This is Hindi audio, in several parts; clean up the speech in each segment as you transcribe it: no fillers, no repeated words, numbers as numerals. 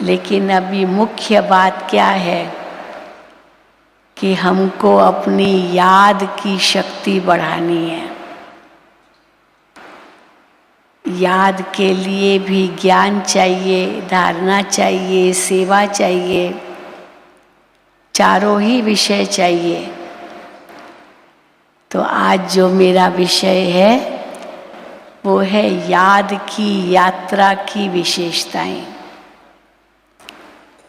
लेकिन अभी मुख्य बात क्या है कि हमको अपनी याद की शक्ति बढ़ानी है। याद के लिए भी ज्ञान चाहिए, धारणा चाहिए, सेवा चाहिए, चारों ही विषय चाहिए। तो आज जो मेरा विषय है वो है याद की यात्रा की विशेषताएं।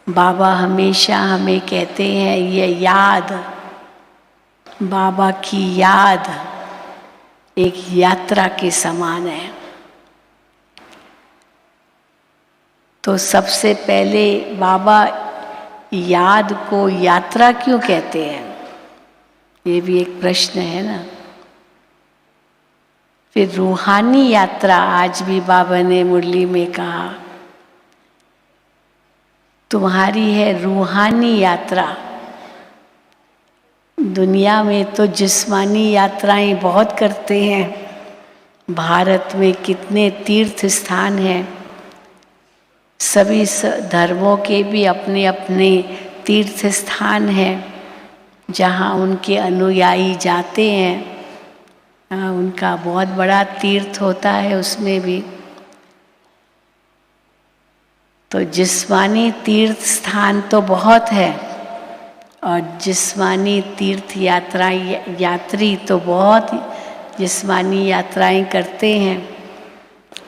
बाबा हमेशा हमें कहते हैं ये याद, बाबा की याद एक यात्रा के समान है। तो सबसे पहले बाबा याद को यात्रा क्यों कहते हैं, ये भी एक प्रश्न है ना। फिर रूहानी यात्रा, आज भी बाबा ने मुरली में कहा तुम्हारी है रूहानी यात्रा। दुनिया में तो जिस्मानी यात्राएं बहुत करते हैं। भारत में कितने तीर्थ स्थान हैं, सभी धर्मों के भी अपने अपने तीर्थ स्थान हैं जहाँ उनके अनुयायी जाते हैं। उनका बहुत बड़ा तीर्थ होता है उसमें भी। तो जिस्मानी तीर्थ स्थान तो बहुत है और जिस्मानी तीर्थ यात्री तो बहुत जिस्मानी यात्राएं करते हैं।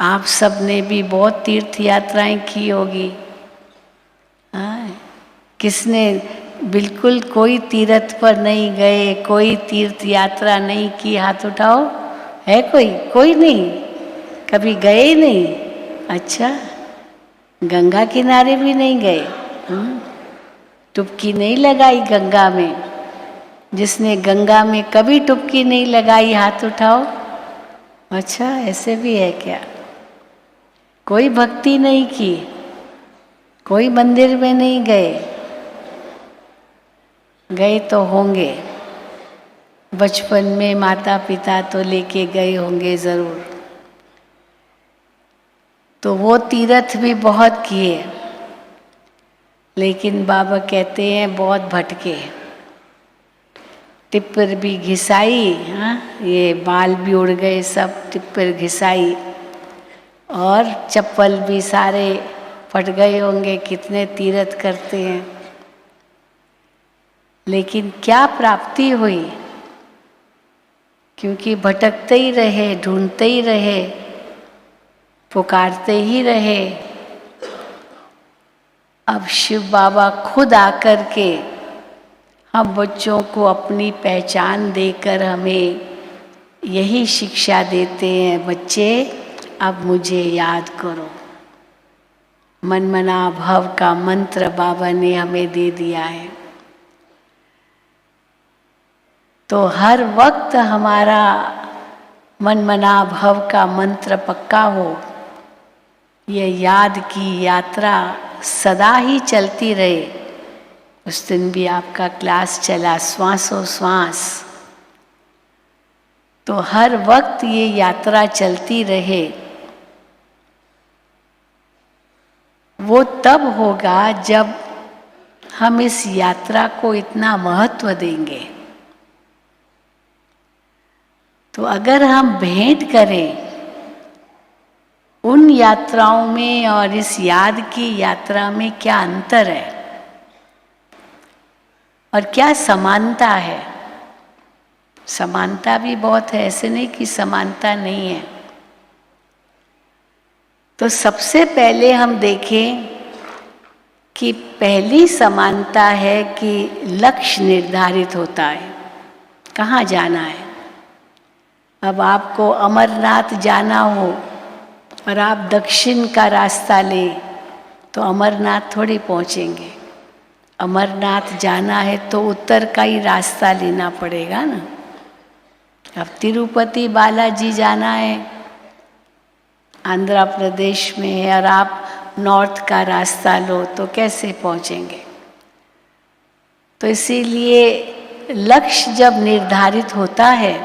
आप सब ने भी बहुत तीर्थ यात्राएं की होगी। किसने बिल्कुल कोई तीर्थ पर नहीं गए, कोई तीर्थ यात्रा नहीं की, हाथ उठाओ। है कोई? कोई नहीं, कभी गए ही नहीं। अच्छा, गंगा किनारे भी नहीं गए? टुबकी नहीं लगाई गंगा में? जिसने गंगा में कभी टुबकी नहीं लगाई हाथ उठाओ। अच्छा, ऐसे भी है क्या? कोई भक्ति नहीं की, कोई मंदिर में नहीं गए? गए तो होंगे, बचपन में माता पिता तो लेके गए होंगे ज़रूर। तो वो तीर्थ भी बहुत किए, लेकिन बाबा कहते हैं बहुत भटके। टिप्पर भी घिसाई, ये बाल भी उड़ गए सब, टिप्पर घिसाई, और चप्पल भी सारे फट गए होंगे। कितने तीर्थ करते हैं, लेकिन क्या प्राप्ति हुई? क्योंकि भटकते ही रहे, ढूंढते ही रहे, पुकारते ही रहे। अब शिव बाबा खुद आकर के हम बच्चों को अपनी पहचान देकर हमें यही शिक्षा देते हैं, बच्चे अब मुझे याद करो। मन मना भव का मंत्र बाबा ने हमें दे दिया है। तो हर वक्त हमारा मन मना भव का मंत्र पक्का हो, ये याद की यात्रा सदा ही चलती रहे। उस दिन भी आपका क्लास चला श्वासों श्वास। तो हर वक्त ये यात्रा चलती रहे। वो तब होगा जब हम इस यात्रा को इतना महत्व देंगे। तो अगर हम भेंट करें उन यात्राओं में और इस याद की यात्रा में, क्या अंतर है और क्या समानता है? समानता भी बहुत है, ऐसे नहीं कि समानता नहीं है। तो सबसे पहले हम देखें कि पहली समानता है कि लक्ष्य निर्धारित होता है, कहाँ जाना है। अब आपको अमरनाथ जाना हो और आप दक्षिण का रास्ता ले तो अमरनाथ थोड़ी पहुँचेंगे। अमरनाथ जाना है तो उत्तर का ही रास्ता लेना पड़ेगा ना। अब तिरुपति बालाजी जाना है, आंध्र प्रदेश में है, और आप नॉर्थ का रास्ता लो तो कैसे पहुँचेंगे? तो इसीलिए लक्ष्य जब निर्धारित होता है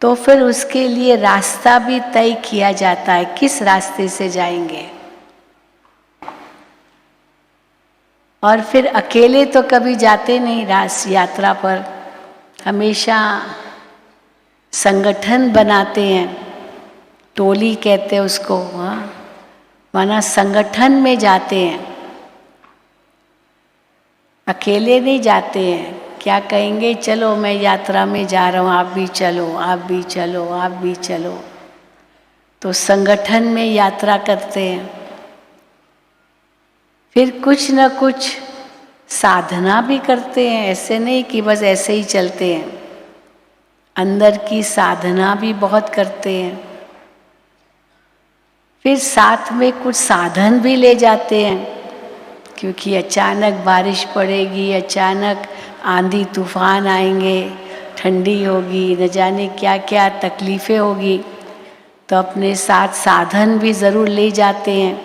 तो फिर उसके लिए रास्ता भी तय किया जाता है, किस रास्ते से जाएंगे। और फिर अकेले तो कभी जाते नहीं रास यात्रा पर, हमेशा संगठन बनाते हैं, टोली कहते हैं उसको, हाँ, माना संगठन में जाते हैं, अकेले नहीं जाते हैं। क्या कहेंगे, चलो मैं यात्रा में जा रहा हूँ, आप भी चलो, आप भी चलो, आप भी चलो। तो संगठन में यात्रा करते हैं। फिर कुछ न कुछ साधना भी करते हैं, ऐसे नहीं कि बस ऐसे ही चलते हैं, अंदर की साधना भी बहुत करते हैं। फिर साथ में कुछ साधन भी ले जाते हैं, क्योंकि अचानक बारिश पड़ेगी, अचानक आंधी तूफान आएंगे, ठंडी होगी, न जाने क्या क्या तकलीफ़ें होगी, तो अपने साथ साधन भी ज़रूर ले जाते हैं,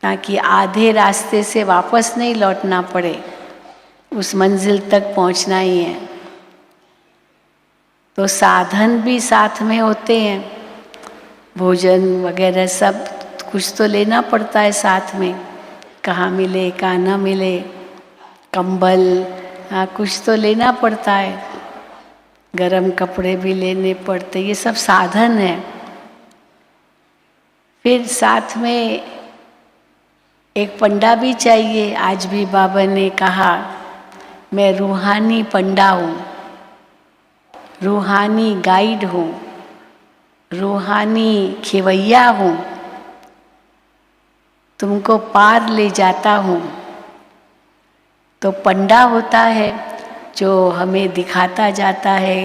ताकि आधे रास्ते से वापस नहीं लौटना पड़े, उस मंजिल तक पहुंचना ही है। तो साधन भी साथ में होते हैं, भोजन वगैरह सब कुछ तो लेना पड़ता है साथ में, कहाँ मिले कहाँ ना मिले, कंबल, हाँ कुछ तो लेना पड़ता है, गरम कपड़े भी लेने पड़ते, ये सब साधन है। फिर साथ में एक पंडा भी चाहिए। आज भी बाबा ने कहा, मैं रूहानी पंडा हूँ, रूहानी गाइड हूँ, रूहानी खिवैया हूँ, तुमको पार ले जाता हूँ। तो पंडा होता है जो हमें दिखाता जाता है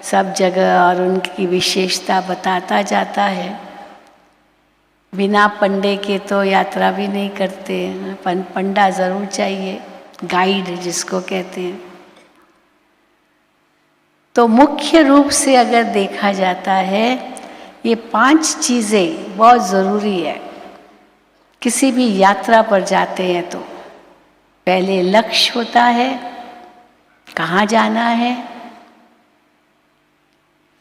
सब जगह और उनकी विशेषता बताता जाता है। बिना पंडे के तो यात्रा भी नहीं करते, पंडा ज़रूर चाहिए, गाइड जिसको कहते हैं। तो मुख्य रूप से अगर देखा जाता है, ये 5 चीज़ें बहुत ज़रूरी है। किसी भी यात्रा पर जाते हैं तो पहले लक्ष्य होता है, कहाँ जाना है,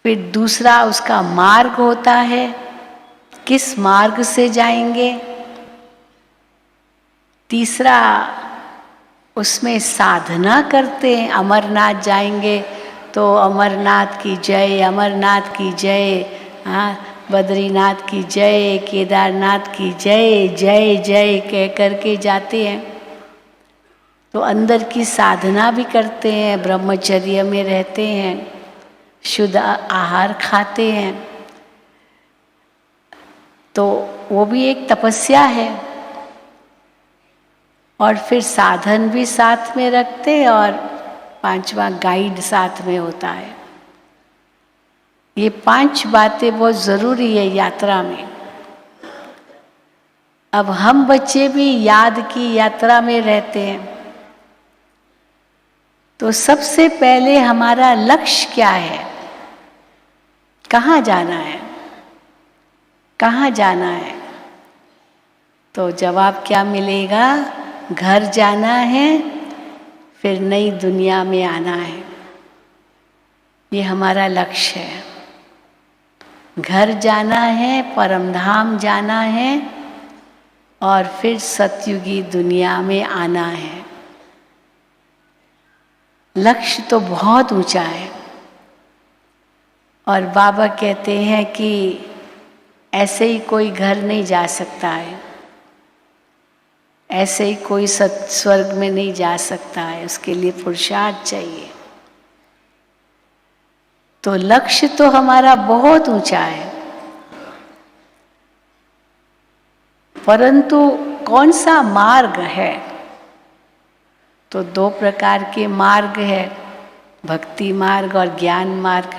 फिर दूसरा उसका मार्ग होता है, किस मार्ग से जाएंगे, तीसरा उसमें साधना करते हैं, अमरनाथ जाएंगे तो अमरनाथ की जय, अमरनाथ की जय, हाँ बद्रीनाथ की जय, केदारनाथ की जय, जय जय कह करके जाते हैं। तो अंदर की साधना भी करते हैं, ब्रह्मचर्य में रहते हैं, शुद्ध आहार खाते हैं, तो वो भी एक तपस्या है। और फिर साधन भी साथ में रखते हैं और 5वां गाइड साथ में होता है। ये 5 बातें बहुत ज़रूरी है यात्रा में। अब हम बच्चे भी याद की यात्रा में रहते हैं, तो सबसे पहले हमारा लक्ष्य क्या है, कहाँ जाना है, कहाँ जाना है? तो जवाब क्या मिलेगा, घर जाना है, फिर नई दुनिया में आना है। ये हमारा लक्ष्य है। घर जाना है, परमधाम जाना है और फिर सतयुगी दुनिया में आना है। लक्ष्य तो बहुत ऊंचा है और बाबा कहते हैं कि ऐसे ही कोई घर नहीं जा सकता है, ऐसे ही कोई स्वर्ग में नहीं जा सकता है, उसके लिए पुरुषार्थ चाहिए। तो लक्ष्य तो हमारा बहुत ऊंचा है, परंतु कौन सा मार्ग है? तो 2 प्रकार के मार्ग है, भक्ति मार्ग और ज्ञान मार्ग।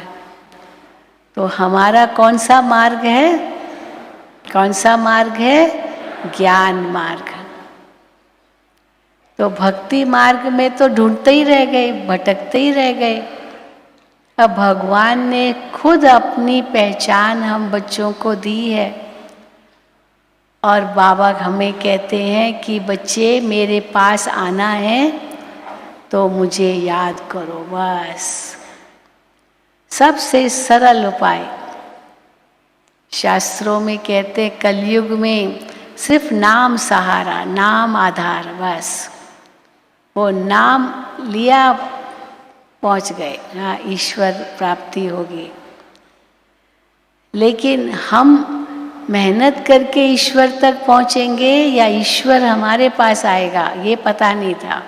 तो हमारा कौन सा मार्ग है? कौन सा मार्ग है? ज्ञान मार्ग। तो भक्ति मार्ग में तो ढूंढते ही रह गए, भटकते ही रह गए। अब भगवान ने खुद अपनी पहचान हम बच्चों को दी है और बाबा हमें कहते हैं कि बच्चे मेरे पास आना है तो मुझे याद करो, बस। सबसे सरल उपाय शास्त्रों में कहते हैं, कलयुग में सिर्फ नाम सहारा, नाम आधार, बस। वो नाम लिया, पहुंच गए, हाँ ईश्वर प्राप्ति होगी। लेकिन हम मेहनत करके ईश्वर तक पहुंचेंगे या ईश्वर हमारे पास आएगा, ये पता नहीं था।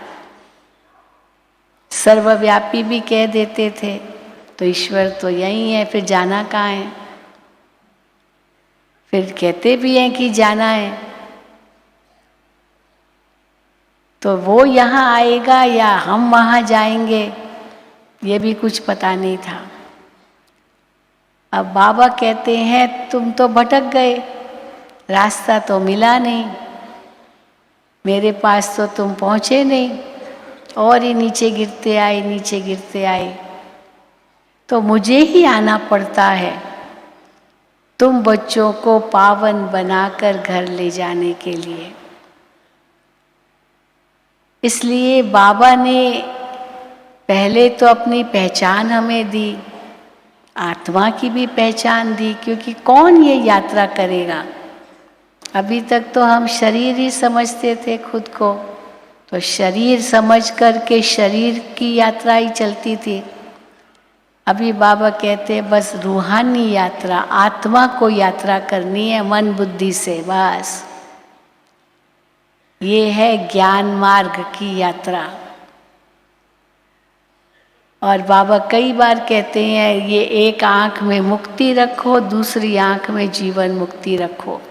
सर्वव्यापी भी कह देते थे, तो ईश्वर तो यही है, फिर जाना कहाँ है? फिर कहते भी हैं कि जाना है, तो वो यहाँ आएगा या हम वहाँ जाएंगे, ये भी कुछ पता नहीं था। अब बाबा कहते हैं तुम तो भटक गए, रास्ता तो मिला नहीं, मेरे पास तो तुम पहुँचे नहीं, और ही नीचे गिरते आए, नीचे गिरते आए, तो मुझे ही आना पड़ता है तुम बच्चों को पावन बनाकर घर ले जाने के लिए। इसलिए बाबा ने पहले तो अपनी पहचान हमें दी, आत्मा की भी पहचान दी, क्योंकि कौन ये यात्रा करेगा? अभी तक तो हम शरीर ही समझते थे खुद को, तो शरीर समझ करके शरीर की यात्रा ही चलती थी। अभी बाबा कहते हैं बस रूहानी यात्रा, आत्मा को यात्रा करनी है मन बुद्धि से, बस ये है ज्ञान मार्ग की यात्रा। और बाबा कई बार कहते हैं ये एक आँख में मुक्ति रखो, दूसरी आँख में जीवन मुक्ति रखो,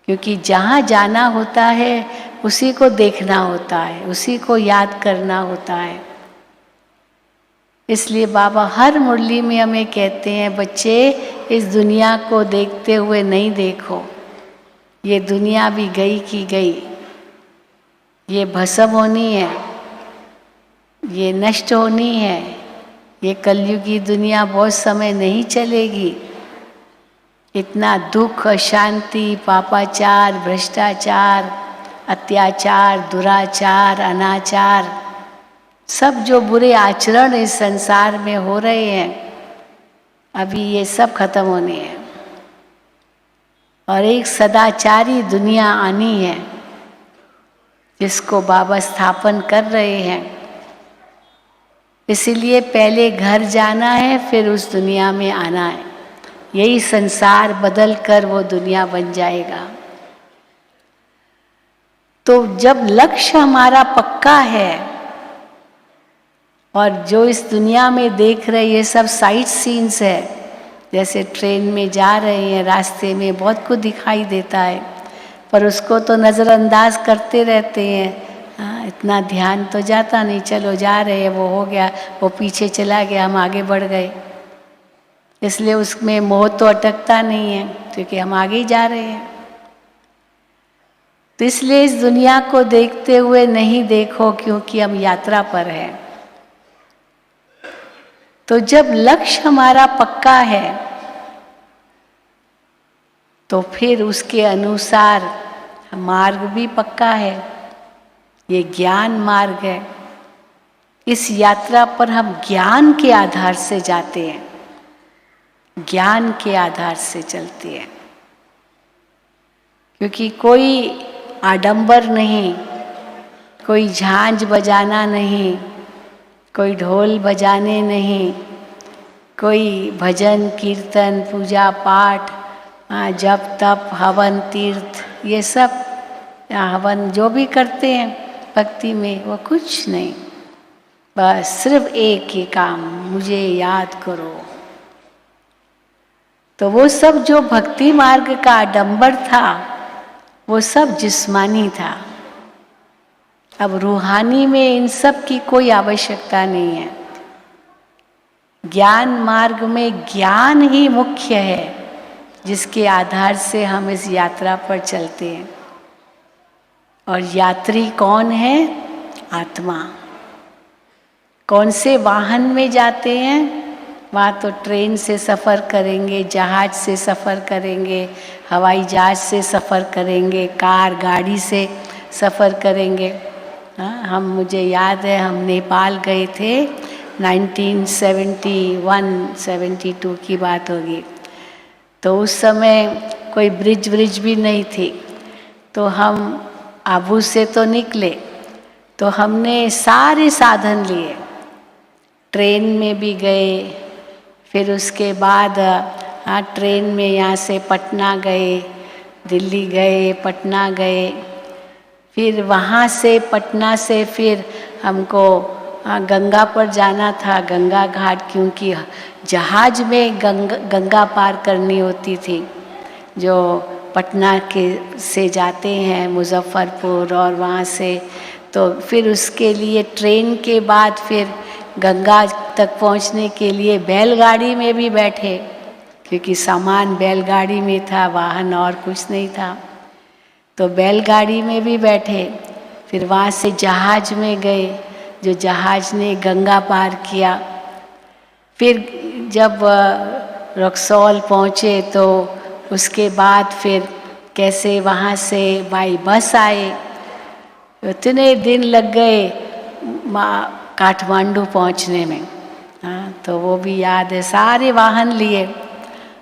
क्योंकि जहाँ जाना होता है उसी को देखना होता है, उसी को याद करना होता है। इसलिए बाबा हर मुरली में हमें कहते हैं बच्चे इस दुनिया को देखते हुए नहीं देखो, ये दुनिया भी गई की गई, ये भस्म होनी है, ये नष्ट होनी है, ये कलयुगी दुनिया बहुत समय नहीं चलेगी। इतना दुख, अशांति, पापाचार, भ्रष्टाचार, अत्याचार, दुराचार, अनाचार, सब जो बुरे आचरण इस संसार में हो रहे हैं, अभी ये सब खत्म होने हैं और एक सदाचारी दुनिया आनी है जिसको बाबा स्थापन कर रहे हैं। इसीलिए पहले घर जाना है, फिर उस दुनिया में आना है। यही संसार बदल कर वो दुनिया बन जाएगा। तो जब लक्ष्य हमारा पक्का है और जो इस दुनिया में देख रहे ये सब साइट सीन्स है, जैसे ट्रेन में जा रहे हैं, रास्ते में बहुत कुछ दिखाई देता है, पर उसको तो नज़रअंदाज करते रहते हैं। हाँ, इतना ध्यान तो जाता नहीं, चलो जा रहे हैं, वो हो गया, वो पीछे चला गया, हम आगे बढ़ गए। इसलिए उसमें मोह तो अटकता नहीं है, क्योंकि हम आगे ही जा रहे हैं। तो इसलिए इस दुनिया को देखते हुए नहीं देखो, क्योंकि हम यात्रा पर हैं। तो जब लक्ष्य हमारा पक्का है तो फिर उसके अनुसार मार्ग भी पक्का है। ये ज्ञान मार्ग है। इस यात्रा पर हम ज्ञान के आधार से जाते हैं, ज्ञान के आधार से चलते हैं, क्योंकि कोई आडंबर नहीं, कोई झांझ बजाना नहीं, कोई ढोल बजाने नहीं, कोई भजन कीर्तन पूजा पाठ, जप तप हवन तीर्थ, ये सब हवन जो भी करते हैं भक्ति में, वो कुछ नहीं। बस सिर्फ एक ही काम, मुझे याद करो। तो वो सब जो भक्ति मार्ग का आडंबर था वो सब जिस्मानी था। अब रूहानी में इन सब की कोई आवश्यकता नहीं है। ज्ञान मार्ग में ज्ञान ही मुख्य है, जिसके आधार से हम इस यात्रा पर चलते हैं। और यात्री कौन है? आत्मा। कौन से वाहन में जाते हैं? वहाँ तो ट्रेन से सफ़र करेंगे, जहाज से सफ़र करेंगे, हवाई जहाज से सफ़र करेंगे, कार गाड़ी से सफ़र करेंगे। मुझे याद है हम नेपाल गए थे, 1971-72 की बात होगी। तो उस समय कोई ब्रिज भी नहीं थी। तो हम आबू से तो निकले तो हमने सारे साधन लिए, ट्रेन में भी गए, फिर उसके बाद ट्रेन में यहाँ से पटना गए, दिल्ली गए, पटना गए, फिर वहाँ से पटना से फिर हमको गंगा पर जाना था, गंगा घाट, क्योंकि जहाज में गंगा पार करनी होती थी, जो पटना के से जाते हैं मुजफ्फरपुर और वहाँ से, तो फिर उसके लिए ट्रेन के बाद फिर गंगा तक पहुँचने के लिए बैलगाड़ी में भी बैठे, क्योंकि सामान बैलगाड़ी में था, वाहन और कुछ नहीं था, तो बैलगाड़ी में भी बैठे। फिर वहाँ से जहाज में गए, जो जहाज ने गंगा पार किया। फिर जब रक्सौल पहुँचे तो उसके बाद फिर कैसे वहाँ से बाई बस आए, इतने दिन लग गए काठमांडू पहुँचने में। हाँ, तो वो भी याद है, सारे वाहन लिए।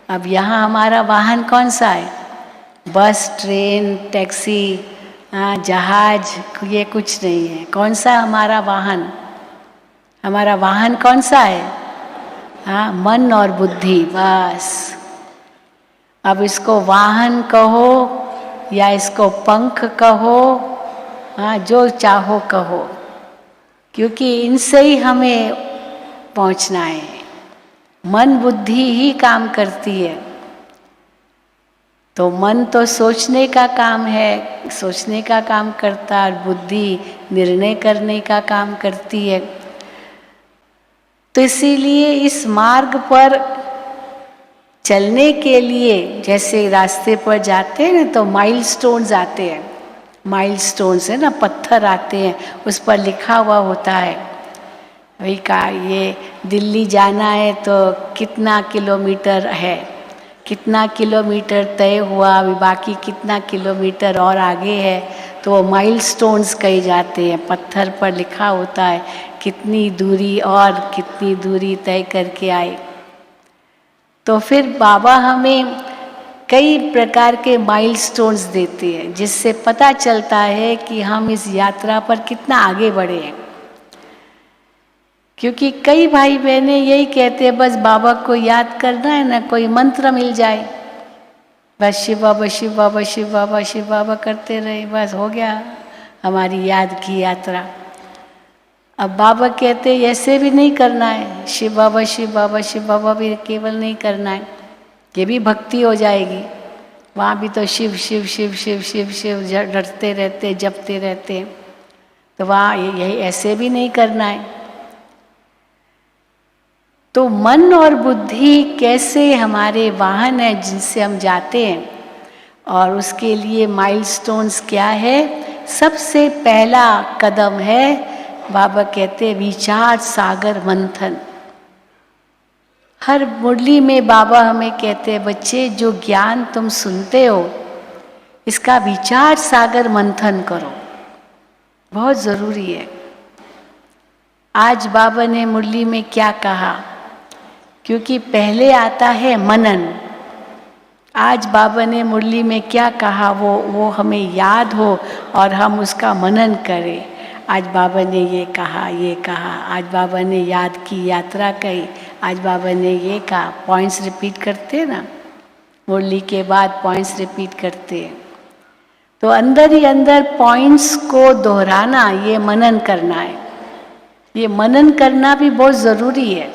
अब यहाँ हमारा वाहन कौन सा है? बस, ट्रेन, टैक्सी, जहाज, ये कुछ नहीं है। कौन सा हमारा वाहन? हमारा वाहन कौन सा है? हाँ, मन और बुद्धि, बस। अब इसको वाहन कहो या इसको पंख कहो, हाँ, जो चाहो कहो, क्योंकि इनसे ही हमें पहुंचना है। मन बुद्धि ही काम करती है। तो मन तो सोचने का काम है, सोचने का काम करता है, और बुद्धि निर्णय करने का काम करती है। तो इसीलिए इस मार्ग पर चलने के लिए, जैसे रास्ते पर जाते हैं ना, तो माइलस्टोन्स आते हैं। माइलस्टोन्स है ना, पत्थर आते हैं, उस पर लिखा हुआ होता है, वही का ये दिल्ली जाना है तो कितना किलोमीटर है, कितना किलोमीटर तय हुआ, अभी बाकी कितना किलोमीटर और आगे है, तो वो माइलस्टोन्स कहे जाते हैं। पत्थर पर लिखा होता है कितनी दूरी और कितनी दूरी तय करके आए। तो फिर बाबा हमें कई प्रकार के माइलस्टोन्स देते हैं, जिससे पता चलता है कि हम इस यात्रा पर कितना आगे बढ़े हैं। क्योंकि कई भाई बहनें यही कहते हैं, बस बाबा को याद करना है ना, कोई मंत्र मिल जाए, बस शिव बाबा शिव बाबा शिव बाबा शिव बाबा करते रहे, बस हो गया हमारी याद की यात्रा। अब बाबा कहते हैं ऐसे भी नहीं करना है, शिव बाबा शिव बाबा शिव बाबा भी केवल नहीं करना है, ये भी भक्ति हो जाएगी। वहाँ भी तो शिव शिव शिव शिव शिव शिव डरते रहते, जपते रहते, तो वहाँ यही ऐसे भी नहीं करना है। तो मन और बुद्धि कैसे हमारे वाहन है जिनसे हम जाते हैं, और उसके लिए माइलस्टोन्स क्या है? सबसे पहला कदम है, बाबा कहते हैं, विचार सागर मंथन। हर मुरली में बाबा हमें कहते हैं, बच्चे जो ज्ञान तुम सुनते हो इसका विचार सागर मंथन करो, बहुत ज़रूरी है। आज बाबा ने मुरली में क्या कहा? क्योंकि पहले आता है मनन। आज बाबा ने मुरली में क्या कहा वो हमें याद हो और हम उसका मनन करें। आज बाबा ने ये कहा, आज बाबा ने याद की यात्रा कही, आज बाबा ने ये कहा। पॉइंट्स रिपीट करते हैं ना, मुरली के बाद पॉइंट्स रिपीट करते हैं। तो अंदर ही अंदर पॉइंट्स को दोहराना, ये मनन करना है। ये मनन करना भी बहुत ज़रूरी है,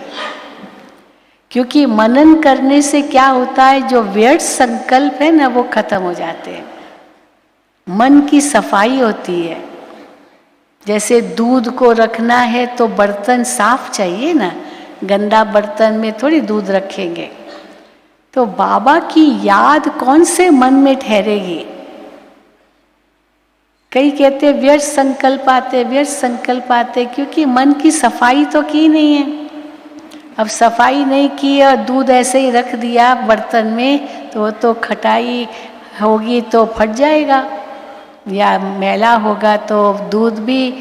क्योंकि मनन करने से क्या होता है, जो व्यर्थ संकल्प है ना वो खत्म हो जाते हैं, मन की सफाई होती है। जैसे दूध को रखना है तो बर्तन साफ चाहिए ना, गंदा बर्तन में थोड़ी दूध रखेंगे। तो बाबा की याद कौन से मन में ठहरेगी? कई कहते व्यर्थ संकल्प आते, क्योंकि मन की सफाई तो की नहीं है। अब सफाई नहीं की और दूध ऐसे ही रख दिया बर्तन में, तो वो तो खटाई होगी तो फट जाएगा, या मैला होगा तो दूध भी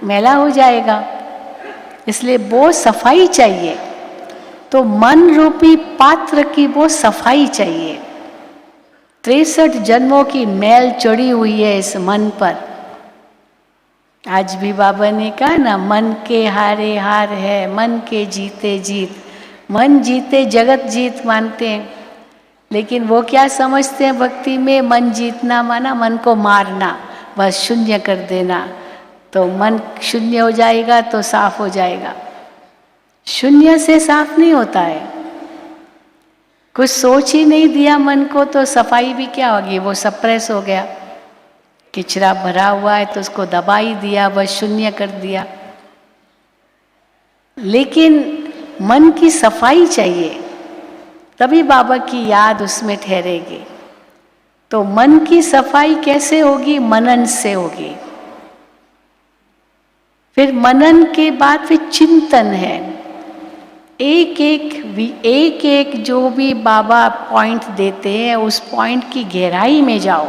मैला हो जाएगा। इसलिए वो सफाई चाहिए। तो मन रूपी पात्र की वो सफाई चाहिए। 63 जन्मों की मैल चढ़ी हुई है इस मन पर। आज भी बाबा ने कहा ना, मन के हारे हार है, मन के जीते जीत। मन जीते जगत जीत मानते हैं, लेकिन वो क्या समझते हैं भक्ति में? मन जीतना माना मन को मारना, बस शून्य कर देना। तो मन शून्य हो जाएगा तो साफ हो जाएगा। शून्य से साफ नहीं होता है। कुछ सोच ही नहीं दिया मन को तो सफाई भी क्या होगी? वो सप्रेस हो गया। किचरा भरा हुआ है तो उसको दबा ही दिया, बस शून्य कर दिया। लेकिन मन की सफाई चाहिए, तभी बाबा की याद उसमें ठहरेगी। तो मन की सफाई कैसे होगी? मनन से होगी। फिर मनन के बाद फिर चिंतन है। एक एक जो भी बाबा पॉइंट देते हैं उस पॉइंट की गहराई में जाओ।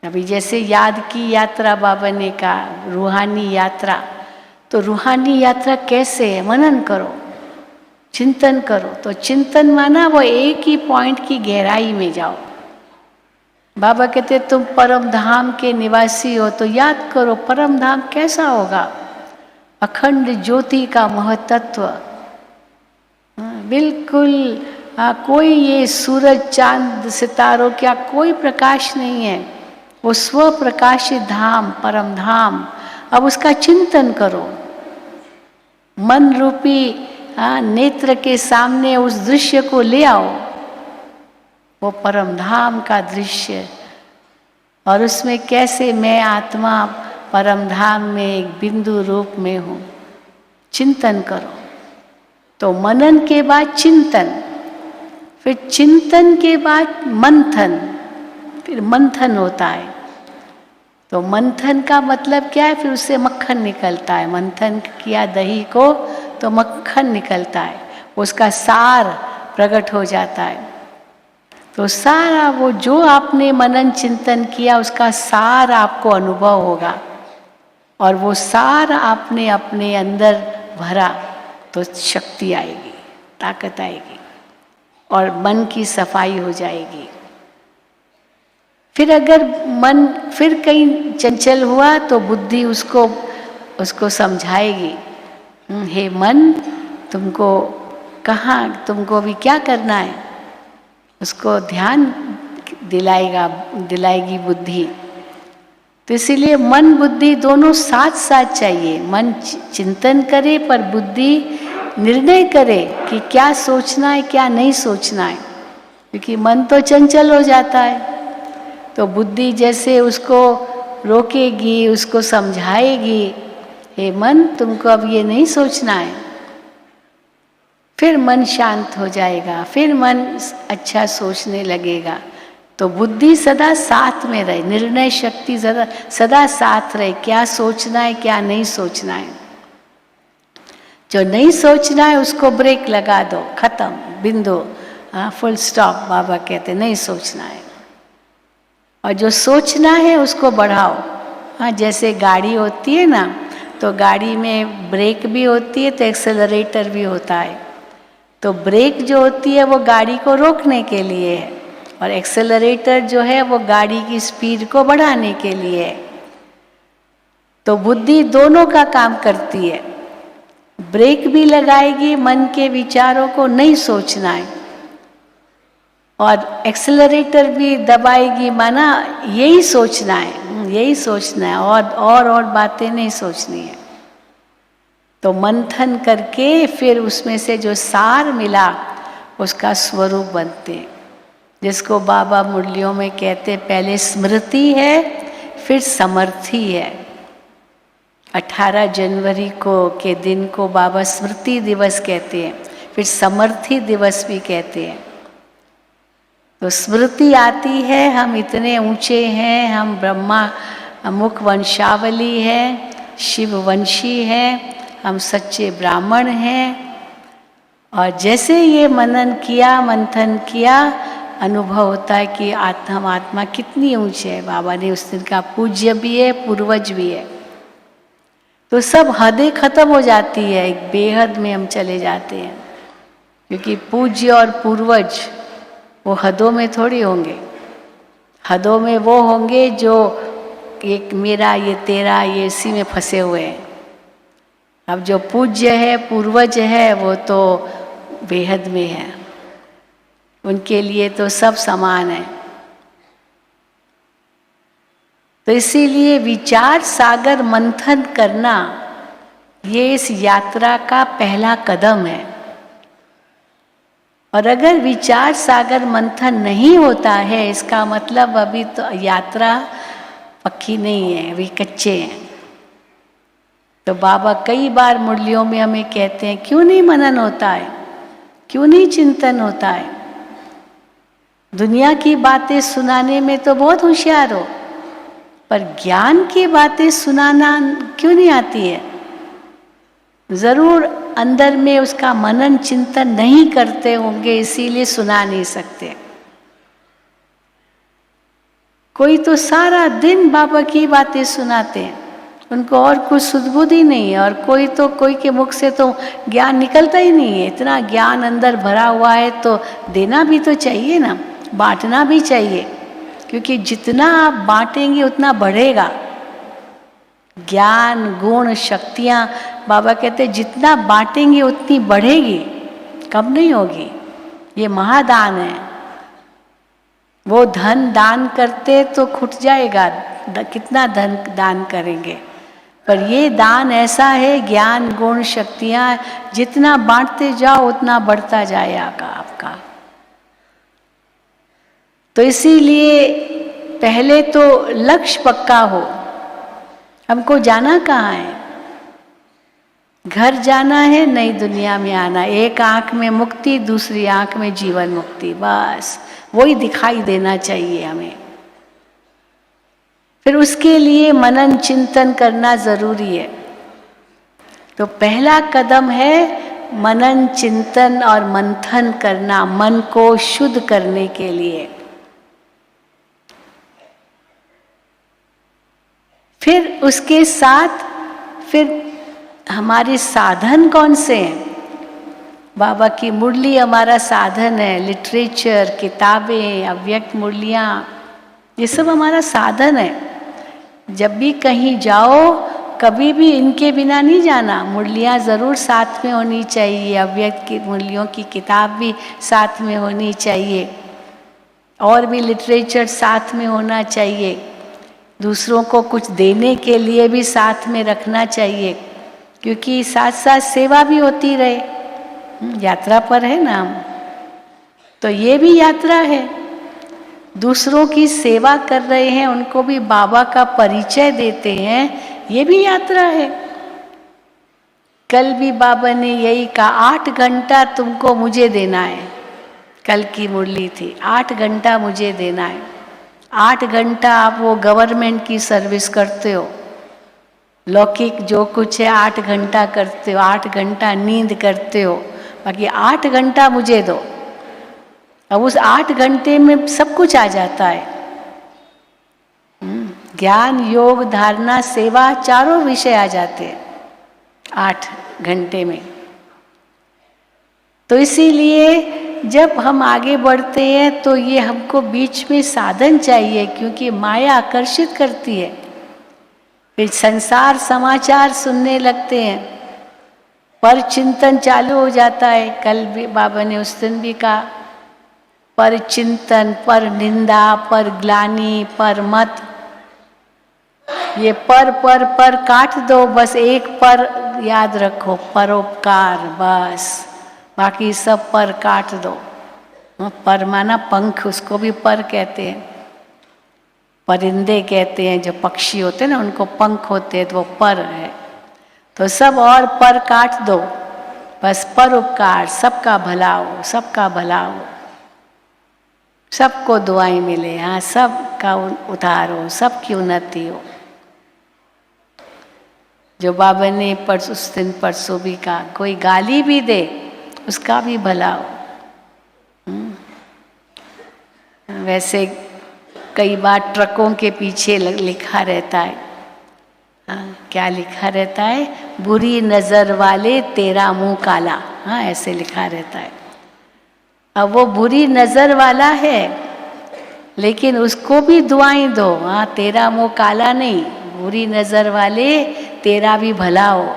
अभी जैसे याद की यात्रा बाबा ने कहा, रूहानी यात्रा। तो रूहानी यात्रा कैसे है? मनन करो, चिंतन करो। तो चिंतन माना वो एक ही पॉइंट की गहराई में जाओ। बाबा कहते तुम परम धाम के निवासी हो, तो याद करो परम धाम कैसा होगा? अखंड ज्योति का महतत्व, बिल्कुल कोई ये सूरज चांद सितारों क्या कोई प्रकाश नहीं है। वो स्व प्रकाशित धाम, परम धाम। अब उसका चिंतन करो। मन रूपी नेत्र के सामने उस दृश्य को ले आओ, वो परम धाम का दृश्य। और उसमें कैसे मैं आत्मा परम धाम में एक बिंदु रूप में हूँ। चिंतन करो। तो मनन के बाद चिंतन, फिर चिंतन के बाद मंथन, फिर मंथन होता है। तो मंथन का मतलब क्या है? फिर उससे मक्खन निकलता है। मंथन किया दही को तो मक्खन निकलता है, उसका सार प्रकट हो जाता है। तो सारा वो जो आपने मनन चिंतन किया उसका सार आपको अनुभव होगा, और वो सार आपने अपने अंदर भरा तो शक्ति आएगी, ताकत आएगी, और मन की सफाई हो जाएगी। फिर अगर मन फिर कहीं चंचल हुआ तो बुद्धि उसको समझाएगी, हे मन तुमको कहाँ, तुमको अभी क्या करना है, उसको ध्यान दिलाएगी बुद्धि। तो इसीलिए मन बुद्धि दोनों साथ साथ चाहिए। मन चिंतन करे पर बुद्धि निर्णय करे कि क्या सोचना है क्या नहीं सोचना है, क्योंकि मन तो चंचल हो जाता है। तो बुद्धि जैसे उसको रोकेगी, उसको समझाएगी, हे मन तुमको अब ये नहीं सोचना है, फिर मन शांत हो जाएगा, फिर मन अच्छा सोचने लगेगा। तो बुद्धि सदा साथ में रहे, निर्णय शक्ति सदा साथ रहे, क्या सोचना है क्या नहीं सोचना है। जो नहीं सोचना है उसको ब्रेक लगा दो, खत्म, बिंदु, फुल स्टॉप। बाबा कहते नहीं सोचना है। और जो सोचना है उसको बढ़ाओ। हाँ, जैसे गाड़ी होती है ना, तो गाड़ी में ब्रेक भी होती है तो एक्सेलरेटर भी होता है। तो ब्रेक जो होती है वो गाड़ी को रोकने के लिए है, और एक्सेलरेटर जो है वो गाड़ी की स्पीड को बढ़ाने के लिए है। तो बुद्धि दोनों का काम करती है, ब्रेक भी लगाएगी मन के विचारों को नहीं सोचना है, और एक्सेलरेटर भी दबाएगी, माना यही सोचना है, यही सोचना है, और बातें नहीं सोचनी है। तो मंथन करके फिर उसमें से जो सार मिला उसका स्वरूप बनते हैं, जिसको बाबा मुरलियों में कहते पहले स्मृति है फिर समर्थी है। 18 जनवरी के दिन को बाबा स्मृति दिवस कहते हैं, फिर समर्थी दिवस भी कहते हैं। तो स्मृति आती है, हम इतने ऊंचे हैं, हम ब्रह्मा मुख वंशावली है, शिववंशी है, हम सच्चे ब्राह्मण हैं। और जैसे ये मनन किया, मंथन किया, अनुभव होता है कि हम आत्मा कितनी ऊंचे है। बाबा ने उस दिन का पूज्य भी है, पूर्वज भी है। तो सब हदें खत्म हो जाती है, एक बेहद में हम चले जाते हैं, क्योंकि पूज्य और पूर्वज वो हदों में थोड़ी होंगे। हदों में वो होंगे जो एक मेरा, ये तेरा, ये इसी में फंसे हुए हैं। अब जो पूज्य है, पूर्वज है, वो तो बेहद में है, उनके लिए तो सब समान है। तो इसीलिए विचार सागर मंथन करना ये इस यात्रा का पहला कदम है। और अगर विचार सागर मंथन नहीं होता है, इसका मतलब अभी तो यात्रा पक्की नहीं है, अभी कच्चे हैं। तो बाबा कई बार मुरलियों में हमें कहते हैं, क्यों नहीं मनन होता है, क्यों नहीं चिंतन होता है? दुनिया की बातें सुनाने में तो बहुत होशियार हो, पर ज्ञान की बातें सुनाना क्यों नहीं आती है? जरूर अंदर में उसका मनन चिंतन नहीं करते होंगे, इसीलिए सुना नहीं सकते। कोई तो सारा दिन बाबा की बातें सुनाते हैं, उनको और कुछ सुध-बुध नहीं है, और कोई के मुख से तो ज्ञान निकलता ही नहीं है। इतना ज्ञान अंदर भरा हुआ है तो देना भी तो चाहिए ना, बांटना भी चाहिए, क्योंकि जितना आप बांटेंगे उतना बढ़ेगा। ज्ञान, गुण, शक्तियाँ, बाबा कहते हैं जितना बांटेंगे उतनी बढ़ेगी, कम नहीं होगी। ये महादान है। वो धन दान करते तो खुट जाएगा, कितना धन दान करेंगे, पर ये दान ऐसा है, ज्ञान, गुण, शक्तियाँ जितना बांटते जाओ उतना बढ़ता जाएगा आपका। तो इसीलिए पहले तो लक्ष्य पक्का हो। हमको जाना कहाँ है? घर जाना है, नई दुनिया में आना। एक आंख में मुक्ति, दूसरी आंख में जीवन मुक्ति, बस वही दिखाई देना चाहिए हमें। फिर उसके लिए मनन चिंतन करना जरूरी है। तो पहला कदम है मनन चिंतन और मंथन करना, मन को शुद्ध करने के लिए। फिर उसके साथ फिर हमारे साधन कौन से हैं? बाबा की मुरली हमारा साधन है, लिटरेचर, किताबें, अव्यक्त मुरलियाँ, ये सब हमारा साधन है। जब भी कहीं जाओ, कभी भी इनके बिना नहीं जाना। मुरलियाँ ज़रूर साथ में होनी चाहिए, अव्यक्त की मुरलियों की किताब भी साथ में होनी चाहिए, और भी लिटरेचर साथ में होना चाहिए। दूसरों को कुछ देने के लिए भी साथ में रखना चाहिए, क्योंकि साथ साथ सेवा भी होती रहे। यात्रा पर है ना हम, तो ये भी यात्रा है। दूसरों की सेवा कर रहे हैं, उनको भी बाबा का परिचय देते हैं, ये भी यात्रा है। कल भी बाबा ने यही कहा, 8 घंटा तुमको मुझे देना है। कल की मुरली थी, 8 घंटा मुझे देना है। 8 घंटा आप वो गवर्नमेंट की सर्विस करते हो, लौकिक जो कुछ है 8 घंटा करते हो, 8 घंटा नींद करते हो, बाकी 8 घंटा मुझे दो। अब उस 8 घंटे में सब कुछ आ जाता है, ज्ञान, योग, धारणा, सेवा, चारों विषय आ जाते हैं 8 घंटे में। तो इसीलिए जब हम आगे बढ़ते हैं तो ये हमको बीच में साधन चाहिए, क्योंकि माया आकर्षित करती है। फिर संसार समाचार सुनने लगते हैं, पर चिंतन चालू हो जाता है। कल भी बाबा ने उस दिन भी कहा, पर चिंतन, पर निंदा, पर ग्लानि, पर मत, ये पर काट दो, बस एक पर याद रखो, परोपकार, बस बाकी सब पर काट दो। पर माना पंख, उसको भी पर कहते हैं। परिंदे कहते हैं, जो पक्षी होते हैं ना, उनको पंख होते हैं, तो वो पर है। तो सब और पर काट दो, बस परोपकार, सबका भला हो, सबका भला हो, सबको दुआएं मिले, हाँ, सबका उद्धार हो, सबकी उन्नति हो। जो बाबा ने उस दिन परसों भी कहा, कोई गाली भी दे उसका भी भला हो। वैसे कई बार ट्रकों के पीछे लिखा रहता है, क्या लिखा रहता है? बुरी नजर वाले तेरा मुंह काला, हाँ, ऐसे लिखा रहता है। अब वो बुरी नजर वाला है, लेकिन उसको भी दुआएं दो, हाँ तेरा मुंह काला नहीं, बुरी नजर वाले तेरा भी भला हो।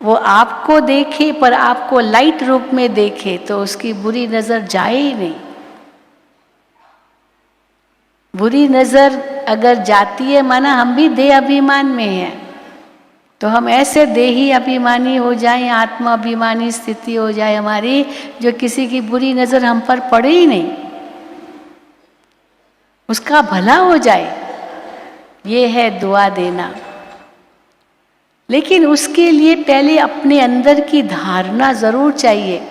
वो आपको देखे पर आपको लाइट रूप में देखे तो उसकी बुरी नजर जाए ही नहीं। बुरी नजर अगर जाती है माना हम भी देह अभिमान में हैं, तो हम ऐसे देही अभिमानी हो जाएं, आत्मा अभिमानी स्थिति हो जाए हमारी, जो किसी की बुरी नजर हम पर पड़े ही नहीं, उसका भला हो जाए। ये है दुआ देना। लेकिन उसके लिए पहले अपने अंदर की धारणा जरूर चाहिए,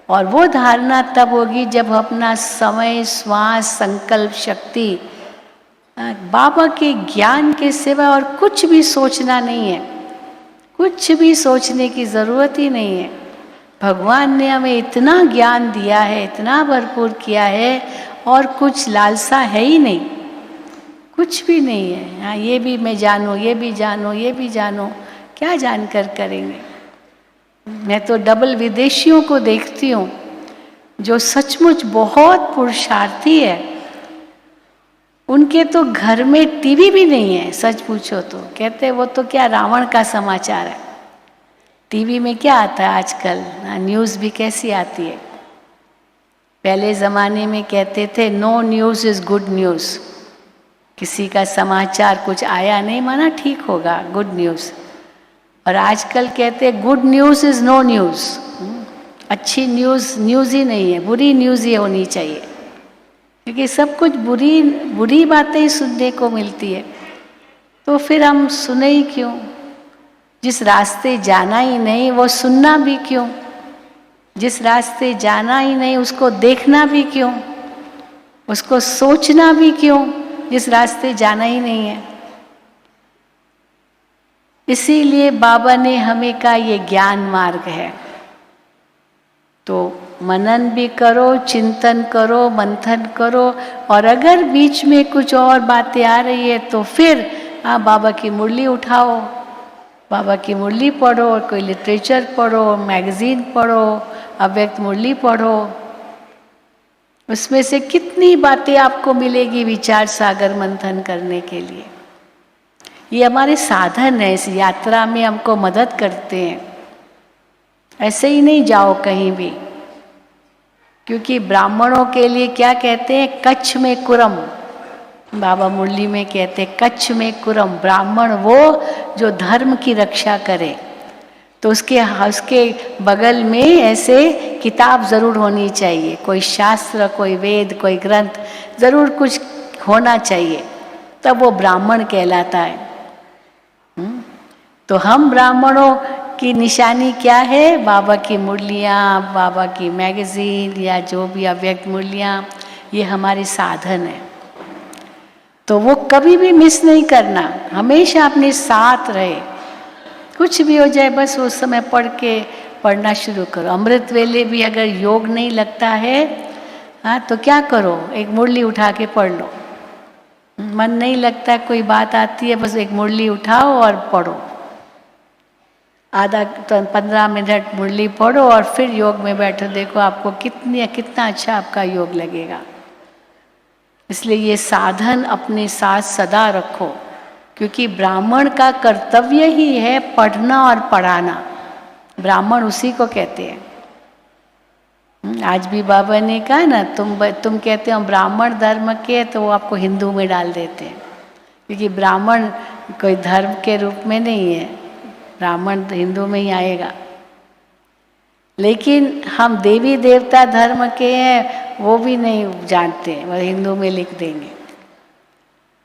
और वो धारणा तब होगी जब अपना समय, श्वास, संकल्प शक्ति बाबा के ज्ञान के सिवा और कुछ भी सोचना नहीं है। कुछ भी सोचने की जरूरत ही नहीं है। भगवान ने हमें इतना ज्ञान दिया है, इतना भरपूर किया है, और कुछ लालसा है ही नहीं, कुछ भी नहीं है। हाँ ये भी मैं जानूँ, ये भी जानूँ, ये भी जानूँ, क्या जानकर करेंगे। मैं तो डबल विदेशियों को देखती हूँ जो सचमुच बहुत पुरुषार्थी है, उनके तो घर में टीवी भी नहीं है। सच पूछो तो कहते वो तो क्या रावण का समाचार है। टीवी में क्या आता है आजकल, न्यूज़ भी कैसी आती है। पहले ज़माने में कहते थे no news is good news, किसी का समाचार कुछ आया नहीं माना ठीक होगा, गुड न्यूज़। और आजकल कहते हैं good news is no news, अच्छी न्यूज़ न्यूज़ ही नहीं है, बुरी न्यूज़ ही होनी चाहिए, क्योंकि सब कुछ बुरी बातें ही सुनने को मिलती है। तो फिर हम सुने ही क्यों? जिस रास्ते जाना ही नहीं वो सुनना भी क्यों? जिस रास्ते जाना ही नहीं उसको देखना भी क्यों? उसको सोचना भी क्यों, जिस रास्ते जाना ही नहीं है। इसीलिए बाबा ने हमें कहा ये ज्ञान मार्ग है, तो मनन भी करो, चिंतन करो, मंथन करो, और अगर बीच में कुछ और बातें आ रही है तो फिर बाबा की मुरली उठाओ, बाबा की मुरली पढ़ो, कोई लिटरेचर पढ़ो, मैगजीन पढ़ो, अव्यक्त मुरली पढ़ो। उसमें से कितनी बातें आपको मिलेगी विचार सागर मंथन करने के लिए। ये हमारे साधन है, इस यात्रा में हमको मदद करते हैं। ऐसे ही नहीं जाओ कहीं भी, क्योंकि ब्राह्मणों के लिए क्या कहते हैं, कच्छ में कुरम। बाबा मुरली में कहते हैं कच्छ में कुरम, ब्राह्मण वो जो धर्म की रक्षा करे। तो उसके बगल में ऐसे किताब जरूर होनी चाहिए, कोई शास्त्र, कोई वेद, कोई ग्रंथ जरूर कुछ होना चाहिए, तब वो ब्राह्मण कहलाता है। तो हम ब्राह्मणों की निशानी क्या है? बाबा की मुरलियाँ, बाबा की मैगजीन या जो भी अव्यक्त मुरलियाँ, ये हमारे साधन है। तो वो कभी भी मिस नहीं करना, हमेशा अपने साथ रहे। कुछ भी हो जाए बस उस समय पढ़ना शुरू करो। अमृत वेले भी अगर योग नहीं लगता है तो क्या करो, एक मुरली उठा के पढ़ लो। मन नहीं लगता, कोई बात आती है, बस एक मुरली उठाओ और पढ़ो। आधा 15 मिनट मुरली पढ़ो और फिर योग में बैठो, देखो आपको कितना अच्छा आपका योग लगेगा। इसलिए ये साधन अपने साथ सदा रखो, क्योंकि ब्राह्मण का कर्तव्य ही है पढ़ना और पढ़ाना। ब्राह्मण उसी को कहते हैं। आज भी बाबा ने कहा ना, तुम कहते हो ब्राह्मण धर्म के, तो वो आपको हिंदू में डाल देते हैं, क्योंकि ब्राह्मण कोई धर्म के रूप में नहीं है, ब्राह्मण हिंदू में ही आएगा। लेकिन हम देवी देवता धर्म के हैं वो भी नहीं जानते, वो हिंदू में लिख देंगे।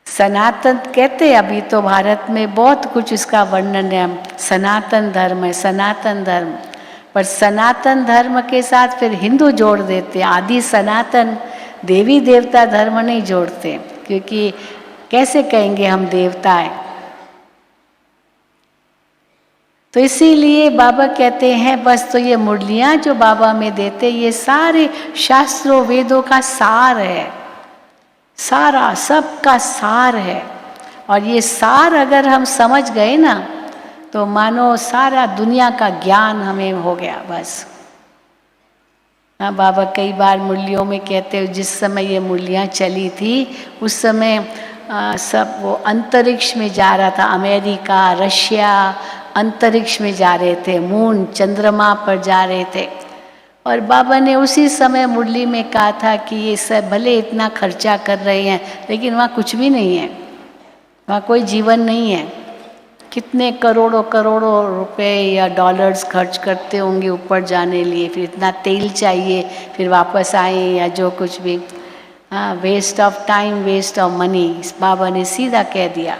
सनातन कहते हैं, अभी तो भारत में बहुत कुछ इसका वर्णन है, सनातन धर्म है, सनातन धर्म। पर सनातन धर्म के साथ फिर हिंदू जोड़ देते, आदि सनातन देवी देवता धर्म नहीं जोड़ते, क्योंकि कैसे कहेंगे हम देवता हैं। तो इसीलिए बाबा कहते हैं बस, तो ये मुरलियाँ जो बाबा में देते, ये सारे शास्त्रों वेदों का सार है, सारा सबका सार है। और ये सार अगर हम समझ गए ना, तो मानो सारा दुनिया का ज्ञान हमें हो गया बस। हाँ, बाबा कई बार मुरलियों में कहते हो जिस समय ये मुरलियाँ चली थी उस समय सब वो अंतरिक्ष में जा रहा था, अमेरिका, रशिया अंतरिक्ष में जा रहे थे, मून चंद्रमा पर जा रहे थे। और बाबा ने उसी समय मुरली में कहा था कि ये सब भले इतना खर्चा कर रहे हैं लेकिन वहाँ कुछ भी नहीं है, वहाँ कोई जीवन नहीं है। कितने करोड़ों करोड़ों रुपए या डॉलर्स खर्च करते होंगे ऊपर जाने लिए, फिर इतना तेल चाहिए, फिर वापस आए या जो कुछ भी। हाँ, waste of time, waste of money, इस बाबा ने सीधा कह दिया,